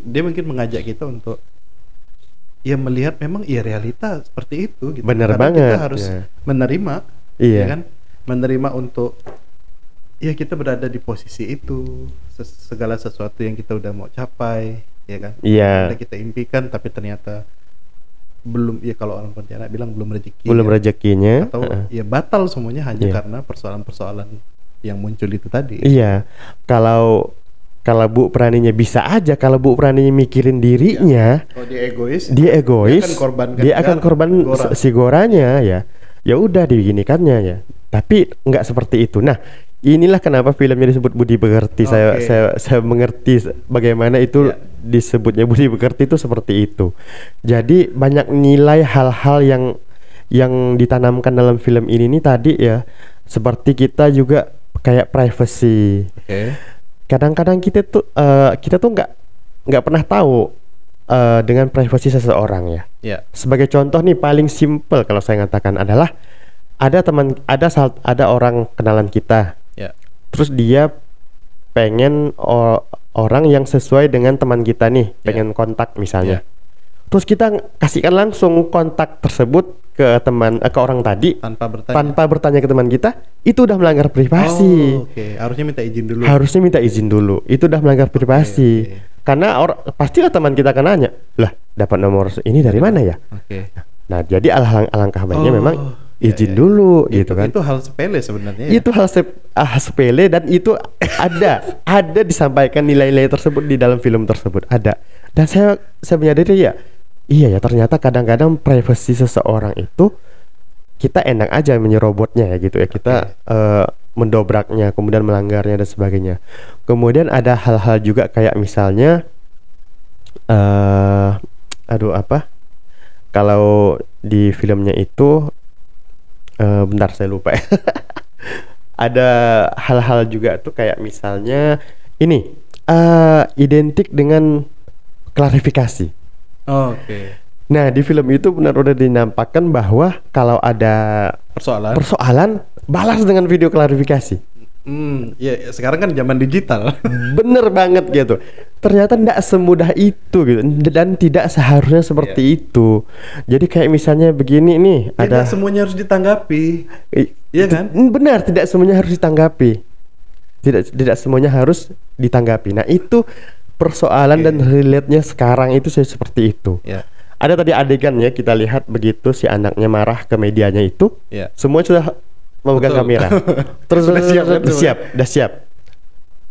dia mungkin mengajak kita untuk ya melihat memang realita seperti itu gitu.
Benar
karena
banget.
Kita harus menerima,
iya
ya kan? Menerima untuk ya kita berada di posisi itu, segala sesuatu yang kita udah mau capai, ya kan?
Iya.
Udah kita impikan tapi ternyata belum, ya kalau orang Pontianak bilang belum rezeki.
Belum rezekinya.
Atau ya batal semuanya hanya
Iya.
karena persoalan-persoalan yang muncul itu tadi.
Iya. Kalau Bu Praninya bisa aja, kalau Bu Praninya mikirin dirinya,
Kalau dia egois,
dia akan korban si Goranya ya. Ya udah diginikannya ya. Tapi nggak seperti itu. Nah, inilah kenapa filmnya disebut Budi Pekerti. Saya mengerti bagaimana itu disebutnya Budi Pekerti itu seperti itu. Jadi banyak nilai hal-hal yang ditanamkan dalam film ini nih tadi ya. Seperti kita juga kayak privacy. Kadang-kadang kita tuh nggak pernah tahu dengan privasi seseorang ya. Sebagai contoh nih paling simple kalau saya katakan adalah ada orang kenalan kita. Terus dia pengen orang yang sesuai dengan teman kita nih, pengen kontak misalnya. Terus kita kasihkan langsung kontak tersebut ke orang tadi tanpa bertanya ke teman kita, itu udah melanggar privasi.
Harusnya minta izin dulu. Itu udah melanggar privasi. Karena pastilah teman kita akan nanya, lah dapat nomor ini dari mana ya? Nah jadi alangkah baiknya memang izin dulu gitu kan. Itu hal sepele sebenarnya.
Itu hal sepele dan itu ada disampaikan nilai-nilai tersebut di dalam film tersebut ada. Dan saya menyadari iya ya ternyata kadang-kadang privasi seseorang itu kita enak aja menyerobotnya ya gitu ya, kita mendobraknya kemudian melanggarnya dan sebagainya. Kemudian ada hal-hal juga kayak misalnya kalau di filmnya itu bentar saya lupa ya. Ada hal-hal juga tuh kayak misalnya ini identik dengan klarifikasi. Nah di film itu benar-benar dinampakkan bahwa kalau ada persoalan balas dengan video klarifikasi.
Ya sekarang kan zaman digital.
Bener banget gitu. Ternyata tidak semudah itu gitu dan tidak seharusnya seperti itu. Jadi kayak misalnya begini nih, ada
semuanya harus ditanggapi. Iya kan?
Benar, tidak semuanya harus ditanggapi. Tidak semuanya harus ditanggapi. Nah itu persoalan dan relate-nya sekarang itu seperti itu. Ada tadi adegannya kita lihat begitu si anaknya marah ke medianya itu, semua sudah memegang kamera. Terus udah siap.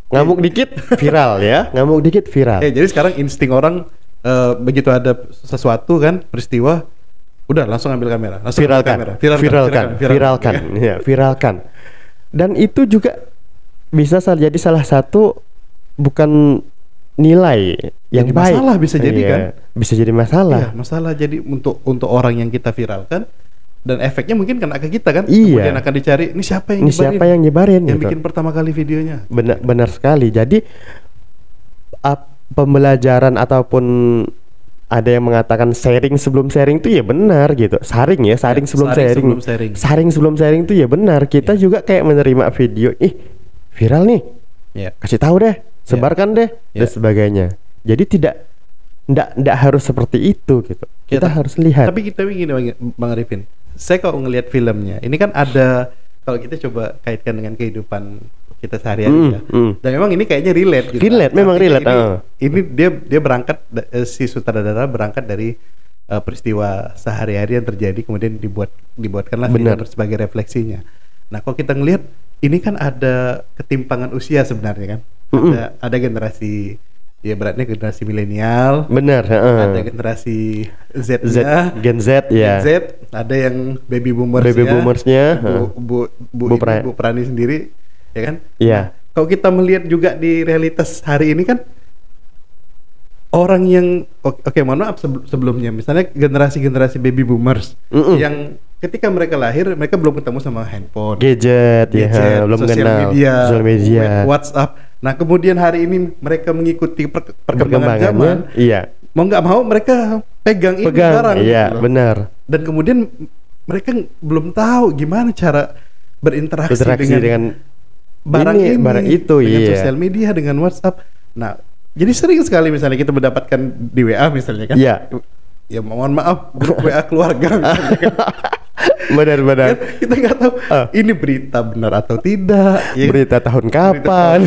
Ngamuk dikit viral ya, ngamuk dikit viral.
Jadi sekarang insting orang begitu ada sesuatu kan peristiwa, udah langsung ambil kamera, viralkan. Dan itu juga bisa jadi salah satu bukan nilai yang jadi
baik.
Masalah bisa jadi kan?
Bisa jadi masalah.
Masalah jadi untuk orang yang kita viralkan dan efeknya mungkin kena ke kita kan?
Iya.
Kemudian akan dicari ini siapa yang
nyebarin
yang
gitu.
bikin pertama kali videonya.
Benar sekali. Jadi pembelajaran ataupun ada yang mengatakan sharing sebelum sharing itu ya benar gitu. Saring sebelum sharing. Saring sebelum sharing itu ya benar. Kita juga kayak menerima video, viral nih. Kasih tahu deh, sebarkan deh dan sebagainya. Jadi tidak harus seperti itu gitu. Kita harus lihat.
Tapi kita begini Bang Arifin. Saya kalau ngelihat filmnya, ini kan ada, kalau kita coba kaitkan dengan kehidupan kita sehari-hari dan memang ini kayaknya relate gitu. Ini dia berangkat, si sutradara berangkat dari peristiwa sehari-hari yang terjadi kemudian dibuatkanlah film sebagai refleksinya. Nah, kalau kita ngelihat ini kan ada ketimpangan usia sebenarnya kan. Ada generasi ya beratnya generasi milenial.
Benar,
Ada generasi Z-nya,
Gen Z ya.
Gen Z, ada yang baby boomers.
Baby boomersnya,
Bu Prani sendiri, ya kan?
Iya.
Nah, kalau kita melihat juga di realitas hari ini kan orang yang oke, mohon maaf sebelumnya, misalnya generasi baby boomers yang ketika mereka lahir mereka belum ketemu sama handphone,
gadget ya, belum kenal sosial media,
WhatsApp. Nah kemudian hari ini mereka mengikuti perkembangan zaman,
iya,
mau nggak mau mereka pegang ini barang,
iya,
gitu loh.
Benar.
Dan kemudian mereka belum tahu gimana cara berinteraksi dengan barang itu, dengan sosial media, dengan WhatsApp. Nah, jadi sering sekali misalnya kita mendapatkan di WA misalnya kan, ya mohon maaf grup WA keluarga misalnya kan.
Benar-benar
kita nggak tahu ini berita benar atau tidak, ya.
Berita tahun kapan,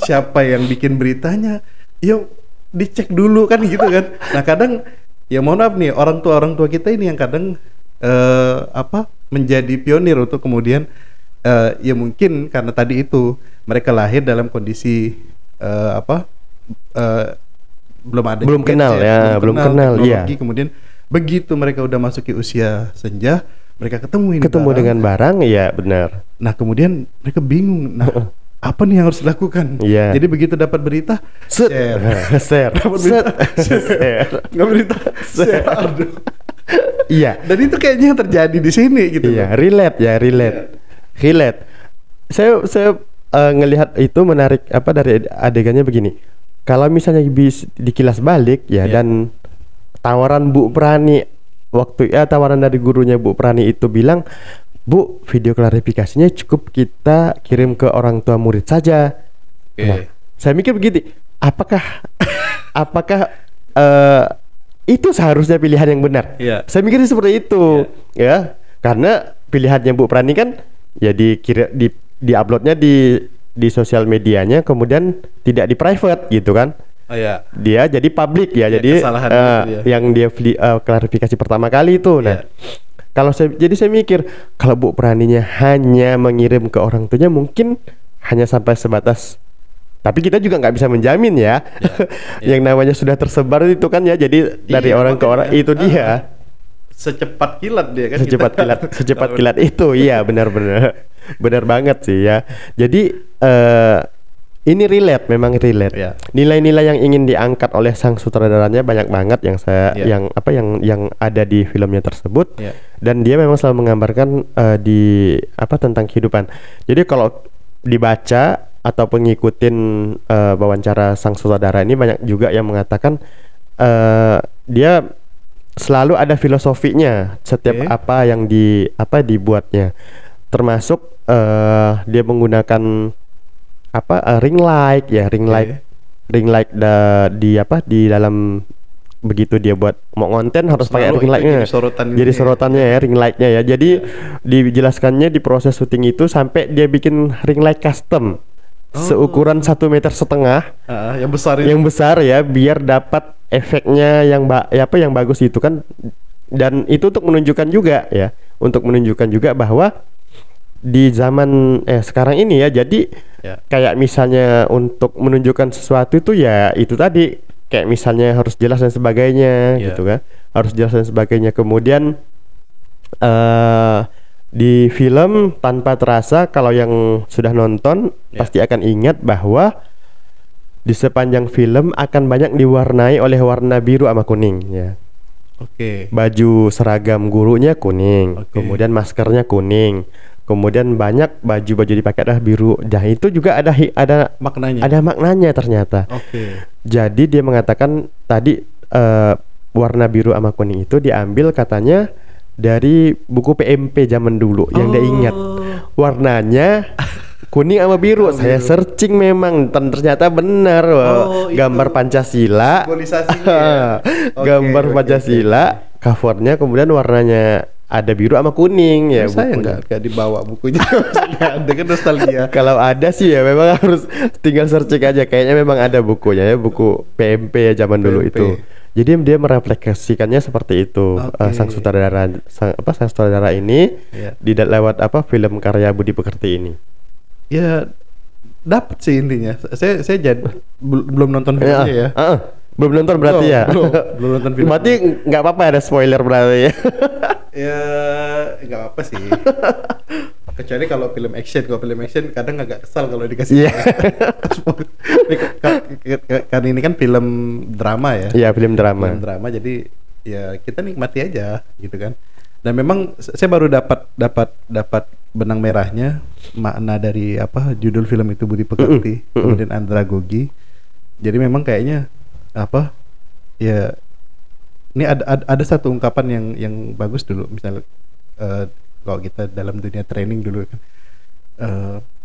siapa yang bikin beritanya, yuk dicek dulu kan gitu kan. Nah kadang ya mohon maaf nih orang tua kita ini yang kadang menjadi pionir untuk kemudian ya mungkin karena tadi itu mereka lahir dalam kondisi belum kenal teknologi, kemudian begitu mereka udah masuki usia senja, mereka ketemu
dengan barang, ya benar.
Nah kemudian mereka bingung, nah apa nih yang harus dilakukan? Jadi begitu dapat berita, share, dapat berita, share, nggak berita, share.
Iya.
Dan itu kayaknya yang terjadi di sini gitu.
Iya, relate. Saya ngelihat itu menarik dari adegannya begini. Kalau misalnya dikilas balik dan tawaran Bu Prani tawaran dari gurunya Bu Prani itu bilang, Bu, video klarifikasinya cukup kita kirim ke orang tua murid saja. Nah, saya mikir begitu, apakah itu seharusnya pilihan yang benar? Saya mikir seperti itu, ya, karena pilihannya Bu Prani kan ya di uploadnya di sosial medianya, kemudian tidak di private gitu kan. Dia jadi publik ya, jadi yang dia klarifikasi pertama kali itu. Nah, kalau saya mikir kalau Bu Praninya hanya mengirim ke orang tuanya mungkin hanya sampai sebatas, tapi kita juga nggak bisa menjamin ya. Yang namanya sudah tersebar itu kan ya, jadi dari orang ke orang itu dia
secepat kilat dia kan.
Secepat kilat itu, iya benar banget sih ya. Jadi ini memang relate. Nilai-nilai yang ingin diangkat oleh sang sutradaranya banyak banget yang yang ada di filmnya tersebut. Dan dia memang selalu menggambarkan tentang kehidupan. Jadi kalau dibaca ataupun ngikutin wawancara sang sutradara ini, banyak juga yang mengatakan dia selalu ada filosofinya setiap apa yang dibuatnya. Termasuk dia menggunakan ring light di dalam, begitu dia buat mau konten harus pakai ring lightnya, jadi sorotannya ya, ring lightnya ya. Jadi dijelaskannya di proses syuting itu sampai dia bikin ring light custom seukuran 1,5 meter, yang besar ya, biar dapat efeknya yang bagus itu kan. Dan itu untuk menunjukkan juga bahwa di zaman sekarang ini ya, jadi kayak misalnya untuk menunjukkan sesuatu itu ya itu tadi, kayak misalnya harus jelas dan sebagainya gitu kan, harus jelas dan sebagainya. Kemudian di film tanpa terasa, kalau yang sudah nonton pasti akan ingat bahwa di sepanjang film akan banyak diwarnai oleh warna biru sama kuning ya. Baju seragam gurunya kuning, kemudian maskernya kuning, kemudian banyak baju dipakai adalah biru. Nah itu juga ada maknanya ternyata. Jadi dia mengatakan tadi warna biru sama kuning itu diambil katanya dari buku PMP zaman dulu yang dia ingat. Warnanya kuning sama biru. Saya searching memang dan ternyata benar. Gambar Pancasila. Gambar Pancasila, covernya kemudian warnanya ada biru sama kuning ya.
Saya nggak dibawa bukunya. Nggak ada kan, nostalgia.
Kalau ada sih ya memang harus tinggal searching aja. Kayaknya memang ada bukunya ya, buku PMP ya zaman dulu itu. Jadi dia merefleksikannya seperti itu. Sang sutradara ini lewat film karya Budi Pekerti ini.
Ya dapat sih intinya. Saya jadi belum nonton filmnya ya.
Belum nonton berarti ya.
Belum nonton film.
Berarti nggak apa-apa ada spoiler berarti ya.
Ya nggak apa-apa sih. Kecuali kalau film action kadang agak kesal kalau dikasih. Kan ini kan film drama ya.
Iya, film drama.
Film drama, jadi ya kita nikmati aja gitu kan. Dan memang saya baru dapat benang merahnya, makna dari apa judul film itu Budi Pekerti, kemudian andragogi. Jadi memang kayaknya apa ya, ini ada satu ungkapan yang bagus dulu, misalnya kalau kita dalam dunia training dulu kan,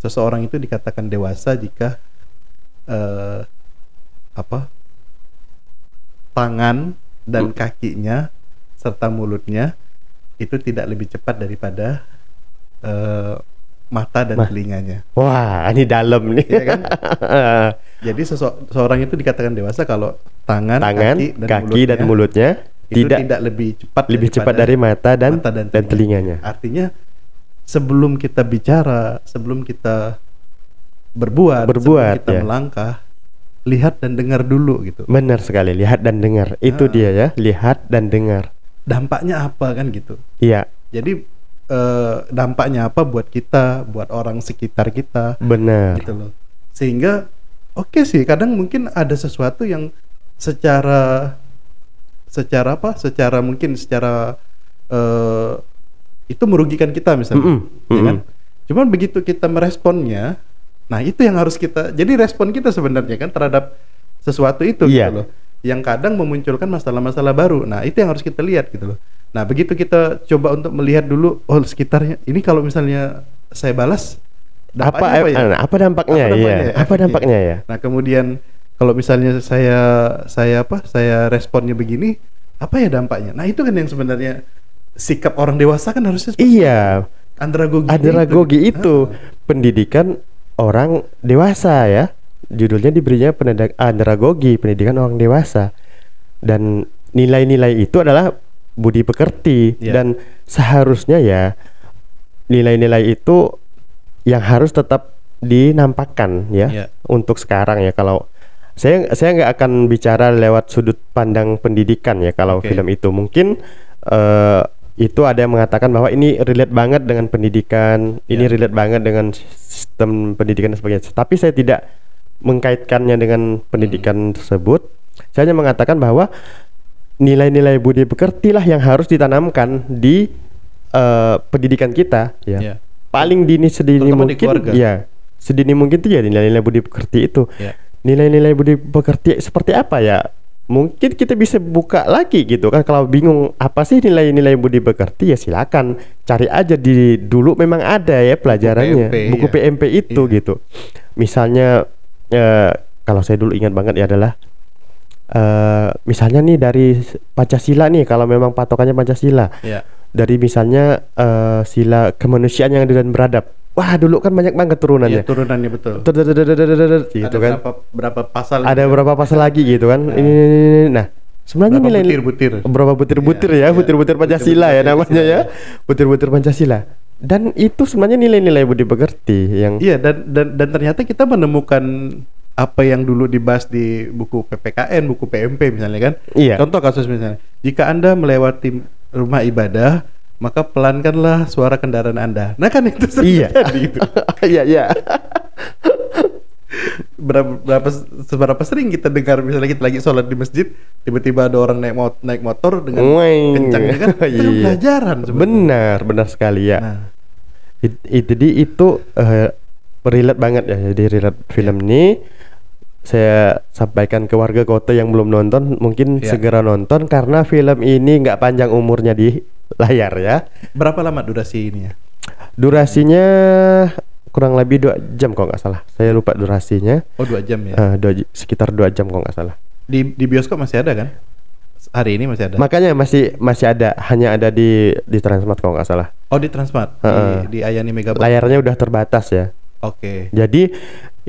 seseorang itu dikatakan dewasa jika tangan dan kakinya serta mulutnya itu tidak lebih cepat daripada mata dan telinganya.
Wah, ini dalam nih.
Ya kan? Jadi seseorang itu dikatakan dewasa kalau tangan kaki dan mulutnya itu tidak lebih cepat
dari mata dan telinganya.
Artinya sebelum kita bicara, sebelum kita berbuat sebelum kita melangkah, lihat dan dengar dulu gitu.
Benar sekali, lihat dan dengar. Itu dia ya, lihat dan dengar.
Dampaknya apa kan gitu.
Iya.
Jadi dampaknya apa buat kita, buat orang sekitar kita.
Benar.
Gitu loh. Sehingga oke sih, kadang mungkin ada sesuatu yang secara itu merugikan kita misalnya. Ya kan? Cuman begitu kita meresponnya, nah itu yang harus kita, jadi respon kita sebenarnya kan terhadap sesuatu itu gitu loh, yang kadang memunculkan masalah-masalah baru. Nah itu yang harus kita lihat gitu loh. Nah begitu kita coba untuk melihat dulu, oh sekitarnya ini kalau misalnya saya balas
apa dampaknya ya.
Nah kemudian kalau misalnya saya responnya begini, apa ya dampaknya. Nah itu kan yang sebenarnya sikap orang dewasa kan harusnya
andragogi itu pendidikan orang dewasa ya. Judulnya diberinya andragogi, pendidikan orang dewasa. Dan nilai-nilai itu adalah budi pekerti. Dan seharusnya ya nilai-nilai itu yang harus tetap dinampakkan ya. Untuk sekarang ya, kalau saya nggak akan bicara lewat sudut pandang pendidikan ya. Kalau film itu mungkin itu ada yang mengatakan bahwa ini relate banget dengan pendidikan, ini relate banget dengan sistem pendidikan dan sebagainya. Tapi saya tidak mengkaitkannya dengan pendidikan tersebut. Saya hanya mengatakan bahwa nilai-nilai budi pekerti lah yang harus ditanamkan di pendidikan kita ya. Paling sedini mungkin ya. Sedini mungkin itu ya nilai-nilai budi pekerti itu. Nilai-nilai budi pekerti seperti apa ya? Mungkin kita bisa buka lagi gitu kan. Kalau bingung apa sih nilai-nilai budi pekerti, ya silakan cari aja dulu memang ada ya pelajarannya, buku PMP itu gitu. Misalnya kalau saya dulu ingat banget ya adalah misalnya nih dari Pancasila nih, kalau memang patokannya Pancasila. Dari misalnya sila kemanusiaan yang adil dan beradab. Wah, dulu kan banyak banget turunannya.
Iya, turunannya betul.
Gitu kan.
Berapa pasal?
Ada berapa pasal lagi gitu kan. Ini. Nah, sebenarnya nilai berapa butir-butir ya, butir-butir Pancasila ya namanya ya. Butir-butir Pancasila. Dan itu sebenarnya nilai-nilai budi pekerti yang
dan ternyata kita menemukan apa yang dulu dibahas di buku PPKN, buku PMP misalnya kan. Contoh kasus misalnya, jika Anda melewati rumah ibadah, maka pelankanlah suara kendaraan Anda. Nah kan itu terjadi gitu.
Iya.
Seberapa sering kita dengar misalnya kita lagi sholat di masjid, tiba-tiba ada orang naik motor dengan kencangnya kan. Itu pelajaran sebenarnya.
Benar sekali ya. Nah. Itu relate banget ya. Jadi relate film ini saya sampaikan ke warga kota yang belum nonton, mungkin segera nonton karena film ini nggak panjang umurnya di layar ya.
Berapa lama durasi ini ya?
Durasinya kurang lebih 2 jam kalau nggak salah. Saya lupa durasinya.
Oh 2 jam ya?
Sekitar 2 jam kalau nggak salah.
Di bioskop masih ada kan? Hari ini masih ada?
Makanya masih ada, hanya ada di Transmart kalau nggak salah.
Oh di Transmart? Di Ayani Megabox?
Layarnya udah terbatas ya.
Oke.
Jadi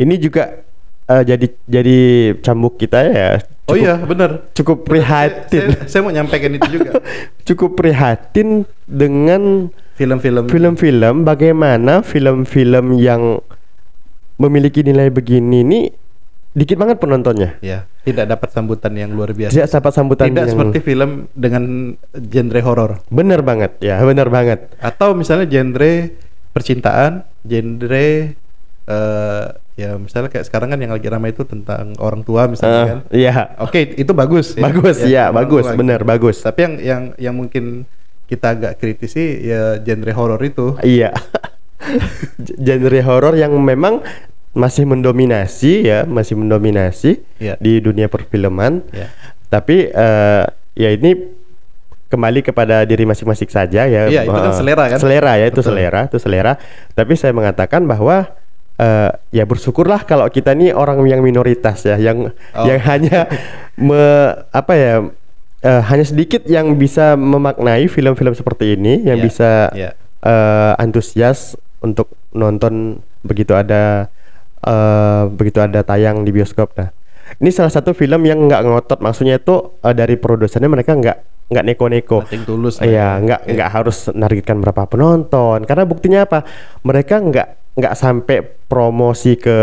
ini juga jadi cambuk kita ya.
Oh iya benar.
Cukup prihatin.
Saya mau nyampaikan itu juga.
Cukup prihatin dengan
film-film.
Bagaimana film-film yang memiliki nilai begini nih dikit banget penontonnya.
Ya, tidak dapat sambutan yang luar biasa.
Tidak dapat sambutan
Tidak
yang
seperti film dengan genre horor.
bener banget ya, bener banget.
Atau misalnya genre percintaan, genre ya misalnya kayak sekarang kan yang lagi ramai itu tentang orang tua misalnya kan.
Iya.
Oke, itu bagus.
Bagus ya, bagus, bener bagus.
Tapi yang mungkin kita agak kritisi ya genre horor itu.
Iya. Genre horor yang memang masih mendominasi
Ya.
di dunia perfilman.
Ya.
Tapi ya ini kembali kepada diri masing-masing saja ya.
Iya, itu kan selera kan.
Selera ya, itu
Betul.
itu selera. Tapi saya mengatakan bahwa ya bersyukurlah kalau kita nih orang yang minoritas ya, yang hanya hanya sedikit yang bisa memaknai film-film seperti ini, yang bisa antusias untuk nonton begitu ada tayang di bioskop. Nah, ini salah satu film yang nggak ngotot, maksudnya itu dari produsennya mereka nggak neko-neko.
Nothing tulus.
Iya, nggak harus nargetkan berapa penonton. Karena buktinya apa? Mereka nggak sampai promosi ke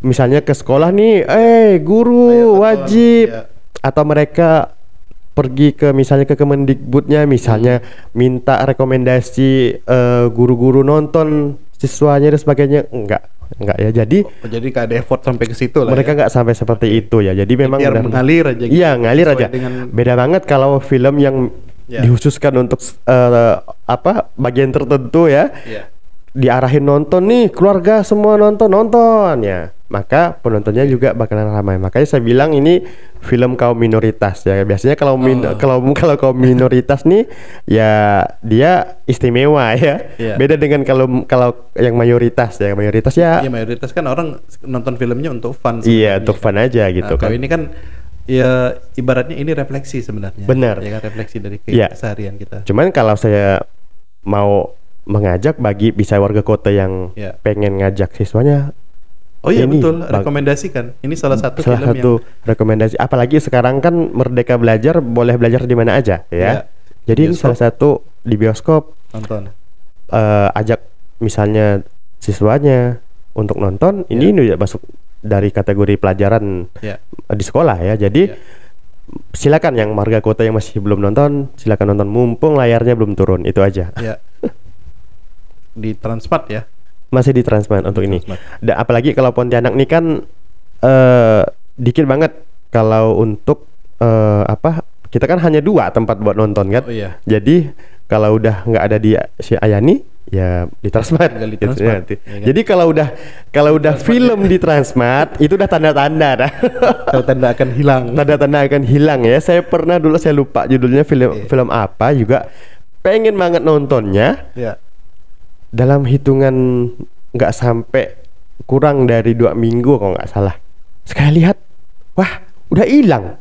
misalnya ke sekolah nih, guru wajib, atau mereka pergi ke misalnya ke Kemendikbudnya misalnya minta rekomendasi guru-guru nonton siswanya dan sebagainya. Enggak ya. Jadi
nggak ada effort sampai ke situ lah.
Mereka nggak sampai seperti itu ya. Jadi memang
biar mengalir aja gitu.
Iya, ngalir aja.
Dengan...
Beda banget kalau film yang dikhususkan untuk bagian tertentu ya. Diarahin nonton nih, keluarga semua nonton ya. Maka penontonnya juga bakalan ramai. Makanya saya bilang ini film kaum minoritas ya. Biasanya kalau kalau kaum minoritas nih ya dia istimewa ya. Beda dengan kalau yang mayoritas ya. Mayoritas
kan orang nonton filmnya untuk fun.
Iya, untuk fun aja gitu kan.
Kalau ini kan ya ibaratnya ini refleksi sebenarnya.
Benar.
Ya kan, refleksi dari keseharian kita.
Cuman kalau saya mau mengajak bagi bisa warga kota yang pengen ngajak siswanya.
Oh iya betul, rekomendasikan. Ini salah satu
rekomendasi. Apalagi sekarang kan Merdeka Belajar, boleh belajar di mana aja ya. Jadi ini salah satu di bioskop.
Nonton.
Ajak misalnya siswanya untuk nonton. Ini udah masuk dari kategori pelajaran di sekolah ya. Jadi silakan yang warga kota yang masih belum nonton, silakan nonton mumpung layarnya belum turun. Itu aja.
Ya. Di Transmart ya.
Masih di Transmart untuk ini. Dan apalagi kalau Pontianak ini kan dikit banget kalau untuk kita kan hanya 2 tempat buat nonton kan. Jadi kalau udah nggak ada di si Ayani ya di Transmart. Jadi kalau udah film di Transmart itu udah tanda-tanda
tanda akan hilang.
Tanda-tanda akan hilang ya. Saya pernah dulu saya lupa judulnya film apa juga pengen banget nontonnya. Dalam hitungan nggak sampai kurang dari 2 minggu kalau nggak salah. Sekali lihat, wah udah hilang.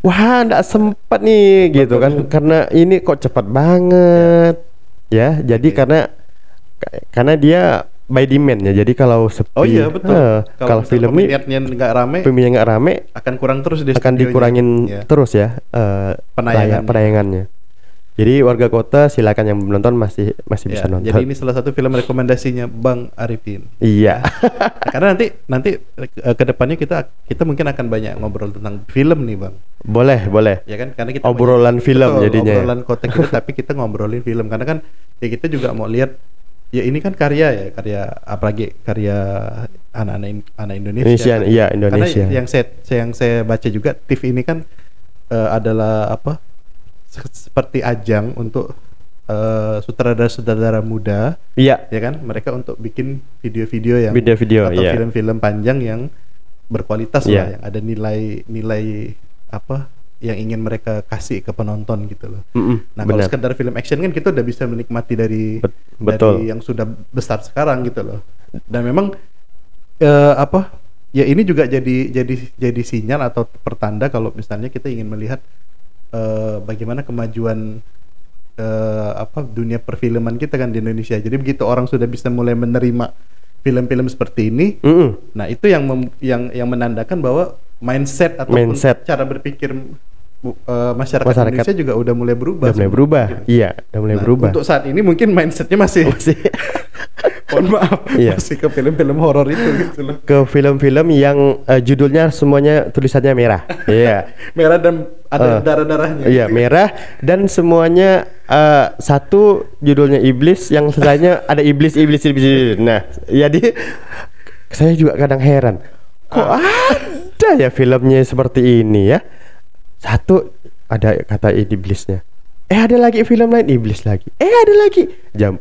Wah nggak sempat nih gitu kan. Karena ini kok cepat banget ya. Jadi karena dia by demand ya. Jadi kalau sepi,
oh iya betul.
Kalau film ini peminatnya nggak rame,
akan kurang terus.
Akan dikurangin terus ya penayangannya. Jadi warga kota silakan yang belum nonton masih bisa nonton.
Jadi ini salah satu film rekomendasinya Bang Arifin.
Iya.
Karena nanti kedepannya kita mungkin akan banyak ngobrol tentang film nih Bang.
Boleh.
Ya kan, karena kita
obrolan film jadinya.
Obrolan kota kita tapi kita ngobrolin film karena kan ya kita juga mau lihat ya ini kan karya apalagi karya anak Indonesia.
Indonesia.
Karena yang saya baca juga TV ini kan adalah seperti ajang untuk sutradara-sutradara muda, ya kan, mereka untuk bikin video-video atau film-film panjang yang berkualitas lah, yang ada nilai yang ingin mereka kasih ke penonton gitu loh. Nah kalau sekedar film action kan kita udah bisa menikmati dari yang sudah besar sekarang gitu loh. Dan memang ya ini juga jadi sinyal atau pertanda kalau misalnya kita ingin melihat bagaimana kemajuan dunia perfilman kita kan di Indonesia. Jadi begitu orang sudah bisa mulai menerima film-film seperti ini, nah itu yang menandakan bahwa mindset ataupun cara berpikir masyarakat Indonesia juga udah mulai berubah.
Udah mulai berubah. Gitu. Iya, udah mulai berubah.
Untuk saat ini mungkin mindsetnya masih Mohon maaf,
Iya.
masih ke film-film horor itu gitu loh.
Ke film-film yang judulnya semuanya tulisannya merah. Iya.
Merah dan ada darah-darahnya.
Iya, merah dan semuanya satu judulnya iblis, yang selainnya ada iblis. Nah, jadi saya juga kadang heran. Kok ada ya filmnya seperti ini ya? Satu ada kata iblisnya. Ada lagi film lain iblis lagi. Ada lagi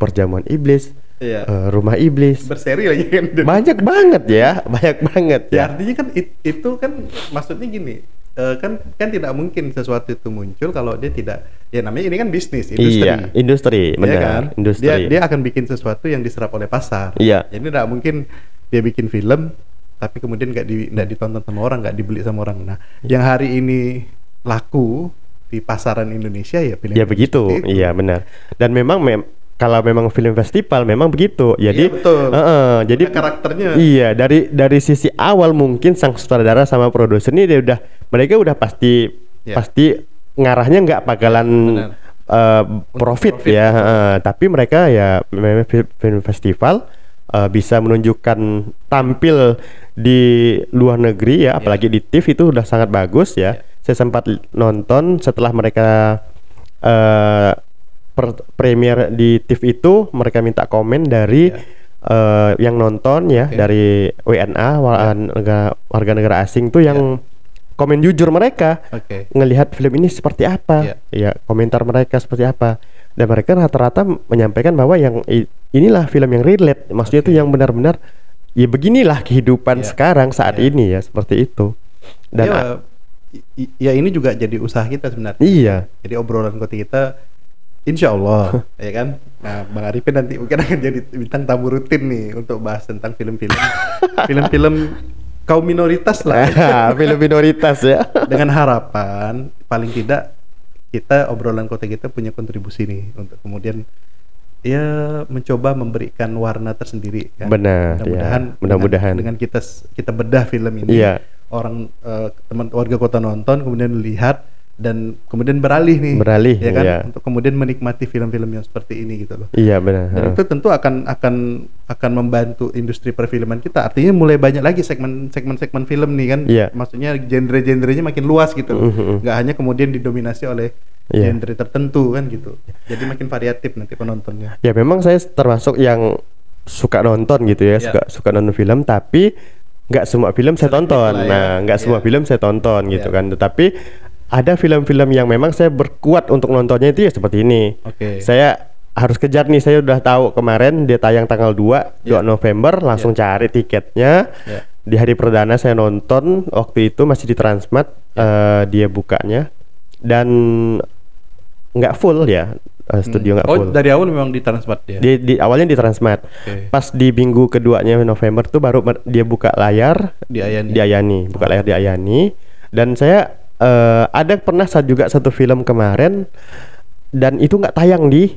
perjamuan iblis.
Iya.
Rumah iblis.
Berseri lagi kan.
Banyak banget ya.
Ya artinya kan itu kan maksudnya gini. Kan tidak mungkin sesuatu itu muncul kalau dia tidak, ya namanya ini kan bisnis, industri.
Iya, industri, benar.
Ya kan?
Industri.
Dia akan bikin sesuatu yang diserap oleh pasar.
Iya.
Jadi tidak mungkin dia bikin film tapi kemudian nggak ditonton sama orang, nggak dibeli sama orang. Nah, yang hari ini laku di pasaran Indonesia ya film.
Ya begitu. Iya, benar. Dan memang kalau memang film festival memang begitu. Jadi
iya, betul.
Jadi
karakternya.
Iya, dari sisi awal mungkin sang sutradara sama produser ini mereka udah pasti ngarahnya nggak bakalan profit ya. Tapi mereka ya memang film festival bisa menunjukkan tampil di luar negeri ya, apalagi di TV itu udah sangat bagus ya. Saya sempat nonton setelah mereka premier di TV itu, mereka minta komen dari yang nonton ya, dari WNA warga negara asing tuh yang komen jujur mereka ngelihat film ini seperti apa, ya komentar mereka seperti apa, dan mereka rata-rata menyampaikan bahwa yang inilah film yang relate, maksudnya itu yang benar-benar ya beginilah kehidupan sekarang saat ini ya, seperti itu. Dan
ya ini juga jadi usaha kita sebenarnya.
Iya.
Jadi obrolan kota kita, insya Allah, ya kan. Nah, Bang Arifin nanti mungkin akan jadi bintang tamu rutin nih untuk bahas tentang film-film, film-film kaum minoritas lah.
Film minoritas ya.
Dengan harapan paling tidak kita obrolan kota kita punya kontribusi nih untuk kemudian ya mencoba memberikan warna tersendiri. Kan?
Benar. Mudah-mudahan
dengan kita bedah film ini.
Iya.
Orang teman warga kota nonton kemudian lihat dan kemudian beralih ya kan, untuk kemudian menikmati film-film yang seperti ini gitu loh.
Iya, benar.
Dan itu tentu akan membantu industri perfilman kita. Artinya mulai banyak lagi segmen film nih kan. Maksudnya genre-genrenya makin luas gitu loh. Nggak hanya kemudian didominasi oleh genre tertentu kan gitu. Jadi makin variatif nanti penontonnya.
Ya memang saya termasuk yang suka nonton gitu ya, suka nonton film, tapi nggak semua film saya tonton. Nggak semua film saya tonton gitu kan. Tetapi ada film-film yang memang saya berkuat untuk nontonnya itu ya seperti ini. Saya harus kejar nih, saya udah tahu kemarin dia tayang tanggal 2 November, langsung cari tiketnya. Di hari perdana saya nonton, waktu itu masih di Transmart, dia bukanya, dan nggak full ya. Studio nggak full.
Dari awal memang di Transmart ya?
Di awalnya di Transmart. Pas di minggu keduanya November tuh baru dia buka layar di Ayani. Buka layar di Ayani. Dan saya ada pernah juga satu film kemarin, dan itu nggak tayang di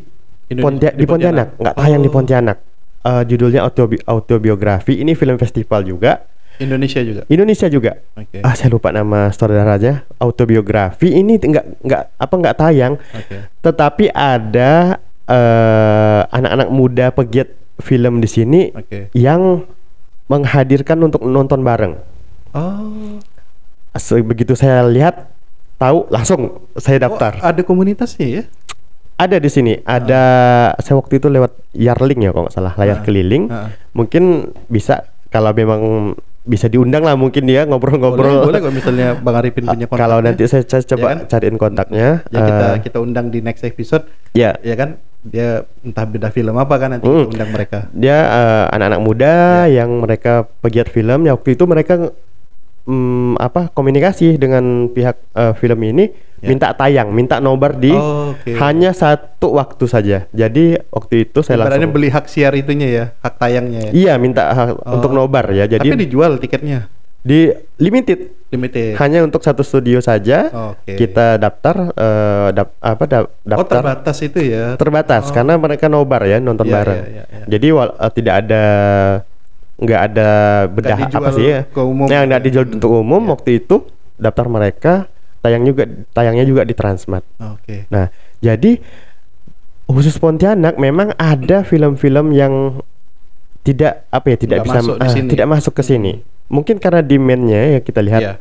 Pontianak. Nggak tayang di Pontianak. Judulnya autobiografi. Ini film festival juga. Indonesia juga. Saya lupa nama saudaranya. Autobiografi ini nggak tayang. Tetapi ada anak-anak muda pegiat film di sini yang menghadirkan untuk nonton bareng. Begitu saya lihat, tahu langsung saya daftar.
Ada komunitasnya ya?
Ada di sini. Ada. Saya waktu itu lewat Yarling ya kalau nggak salah, layar keliling. Mungkin bisa, kalau memang bisa diundang lah mungkin dia ngobrol-ngobrol.
Boleh kalau misalnya Bang Arifin punya kontaknya.
Kalau nanti saya coba cariin kontaknya.
Ya kita undang di next episode. Ya kan, dia entah beda film apa kan, nanti kita undang mereka.
Dia anak-anak muda yang mereka pegiat film. Ya waktu itu mereka komunikasi dengan pihak film ini, minta nobar di hanya satu waktu saja. Jadi waktu itu saya langsung
beli hak siar itunya ya, hak tayangnya ya.
Iya, minta untuk nobar ya. Jadi
tapi dijual tiketnya
di limited. Hanya untuk satu studio saja. Kita daftar daftar.
Terbatas itu ya.
Terbatas karena mereka nobar ya, nonton bareng. Jadi nggak ada bedah apa sih ya, yang nggak dijual untuk umum. Waktu itu daftar mereka, tayangnya juga di Transmart. Nah, jadi khusus Pontianak memang ada film-film yang tidak apa ya, tidak
Nggak
bisa
masuk di sini.
tidak masuk ke sini. Mungkin karena demand-nya ya kita lihat
Iya.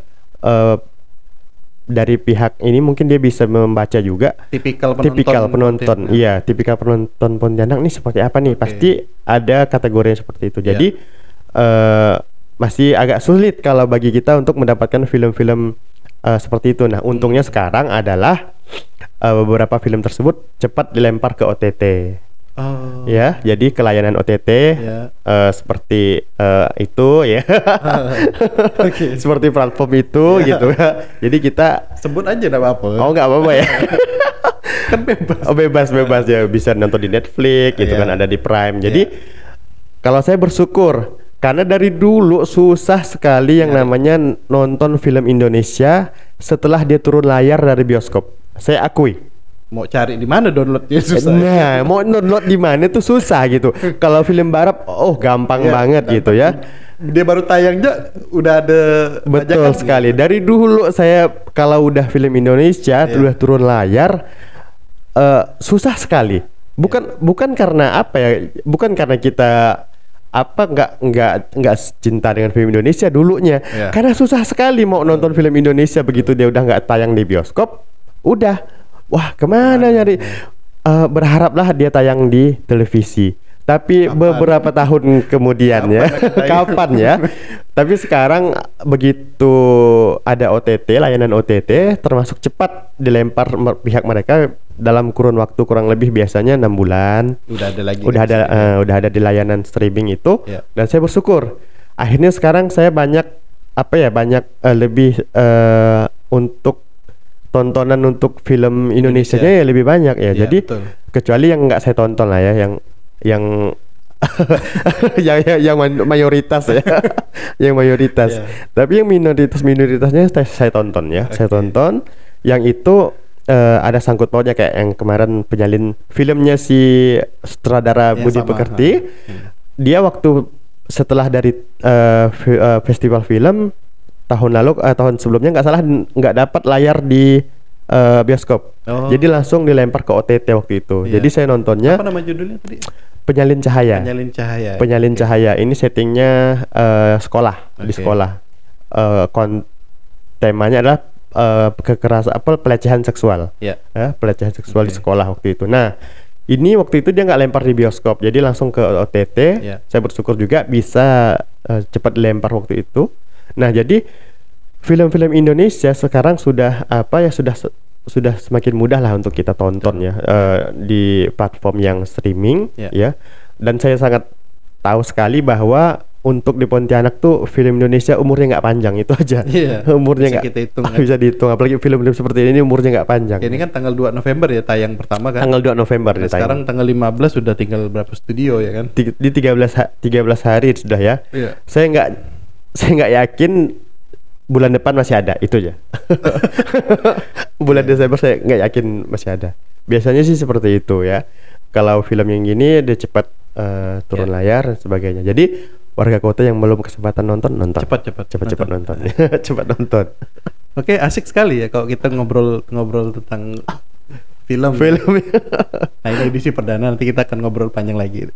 dari pihak ini mungkin dia bisa membaca juga
Tipikal
penonton. Iya, tipikal penonton Pontianak nih seperti apa nih? Pasti ada kategori seperti itu. Jadi masih agak sulit kalau bagi kita untuk mendapatkan film-film seperti itu. Nah, untungnya sekarang adalah beberapa film tersebut cepat dilempar ke OTT. Ya, jadi ke layanan OTT seperti itu ya. Seperti platform itu gitu ya. Jadi kita
sebut aja enggak apa-apa.
Oh, enggak apa-apa ya.
Kan bebas.
Oh, bebas ya, bisa nonton di Netflix gitu kan, ada di Prime. Jadi kalau saya bersyukur karena dari dulu susah sekali yang namanya nonton film Indonesia setelah dia turun layar dari bioskop. Saya akui.
Mau cari di mana downloadnya susah.
Nah, mau download di mana tuh susah gitu. Kalau film barat, gampang banget gitu ya.
Dia baru tayang aja udah ada.
Betul sekali. Dari dulu saya kalau udah film Indonesia udah turun layar, susah sekali. Bukan karena apa ya? Bukan karena kita nggak cinta dengan film Indonesia dulunya. Karena susah sekali mau nonton film Indonesia begitu dia udah nggak tayang di bioskop, udah. Wah, kemana nyari? Berharaplah dia tayang di televisi. Tapi beberapa tahun kemudian kapan ya? Tapi sekarang begitu ada OTT, layanan OTT, termasuk cepat dilempar pihak mereka dalam kurun waktu kurang lebih biasanya 6 bulan. Udah ada di layanan streaming itu. Dan saya bersyukur. Akhirnya sekarang saya banyak lebih untuk tontonan untuk film Indonesia-nya ya lebih banyak ya. Jadi kecuali yang nggak saya tonton lah ya, yang mayoritas ya, yang mayoritas. Tapi yang minoritasnya saya tonton ya. Saya tonton yang itu ada sangkut pautnya kayak yang kemarin penyalin filmnya si sutradara Budi Pekerti. Dia waktu setelah dari festival film tahun lalu tahun sebelumnya nggak dapat layar di bioskop. Jadi langsung dilempar ke OTT waktu itu. Jadi saya nontonnya.
Apa nama judulnya tadi?
Penyalin Cahaya. Penyalin Cahaya. Ini settingnya sekolah, di sekolah. Temanya adalah kekerasan pelecehan seksual. Pelecehan seksual di sekolah waktu itu. Nah, ini waktu itu dia nggak lempar di bioskop, jadi langsung ke OTT. Saya bersyukur juga bisa cepat dilempar waktu itu. Nah, jadi film-film Indonesia sekarang sudah sudah semakin mudah lah untuk kita tonton ya di platform yang streaming ya. Dan saya sangat tahu sekali bahwa untuk di Pontianak tuh film Indonesia umurnya nggak panjang, itu aja. Umurnya nggak bisa dihitung, apalagi film-film seperti ini umurnya nggak panjang.
Ini kan tanggal 2 November ya tayang pertama kan.
Tanggal 2 November ya.
Sekarang tanggal 15 sudah tinggal berapa studio ya kan?
Di 13 hari sudah ya. Saya nggak yakin bulan depan masih ada, itu aja. Bulan Desember saya nggak yakin masih ada. Biasanya sih seperti itu ya. Kalau film yang gini dia cepat turun layar dan sebagainya. Jadi warga kota yang belum kesempatan nonton cepat nonton. Cepat nonton.
Oke, asik sekali ya kalau kita ngobrol tentang film. Nah, ini edisi perdana, nanti kita akan ngobrol panjang lagi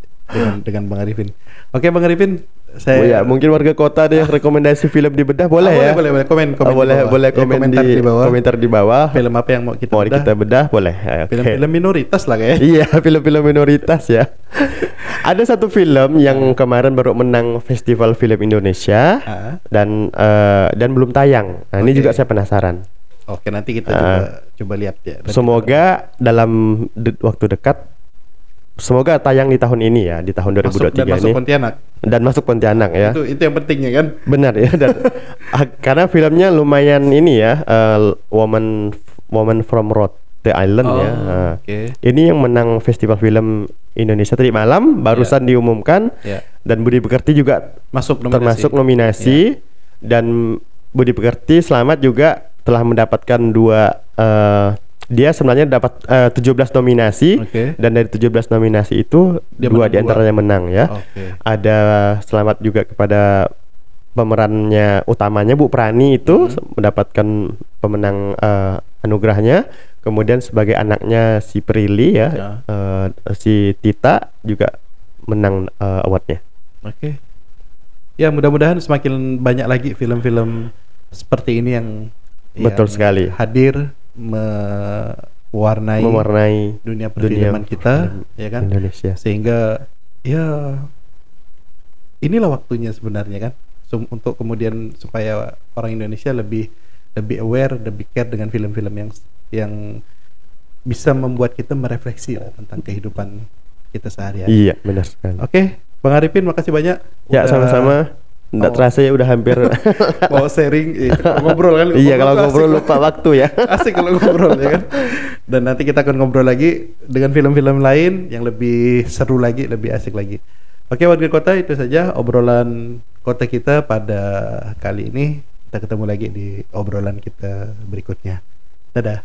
dengan Bang Arifin. Oke, Bang Arifin, saya
mungkin warga kota ada yang rekomendasi film di bedah boleh ya?
Boleh komen
komentar di bawah.
Film apa yang mau kita
bedah boleh.
Film-film minoritas lah kayaknya.
Iya, film-film minoritas ya. Ada satu film yang kemarin baru menang Festival Film Indonesia dan belum tayang. Nah, ini juga saya penasaran.
Oke, nanti kita coba lihat ya.
Semoga dalam waktu dekat, semoga tayang di tahun ini ya, di tahun 2023
masuk Pontianak.
Dan masuk Pontianak ya.
Itu yang pentingnya kan.
Benar ya. Dan karena filmnya lumayan ini ya, Woman from Rhode Island ya. Ini yang menang Festival Film Indonesia tadi malam, barusan diumumkan. Dan Budi Pekerti juga termasuk nominasi. Dan Budi Pekerti selamat juga telah mendapatkan dia sebenarnya dapat 17 nominasi dan dari 17 nominasi itu dua diantaranya menang ya. Ada selamat juga kepada pemerannya utamanya Bu Prani itu mendapatkan pemenang anugerahnya. Kemudian sebagai anaknya si Prilly ya, si Tita juga menang awardnya.
Oke. Ya mudah-mudahan semakin banyak lagi film-film seperti ini yang
Betul sekali.
hadir mewarnai dunia perfilman kita, ya kan?
Indonesia.
Sehingga ya inilah waktunya sebenarnya kan, untuk kemudian supaya orang Indonesia lebih aware, lebih care dengan film-film yang bisa membuat kita merefleksi lah tentang kehidupan kita sehari-hari.
Iya, benar sekali.
Oke, Bang Arifin makasih banyak.
Ya, sama-sama. Nggak terasa ya udah hampir
mau sharing, ngobrol kan?
Iya, kalau ngobrol lupa waktu ya.
Asik kalau ngobrol ya kan. Dan nanti kita akan ngobrol lagi dengan film-film lain yang lebih seru lagi, lebih asik lagi. Oke, warga kota, itu saja obrolan kota kita pada kali ini. Kita ketemu lagi di obrolan kita berikutnya. Dadah.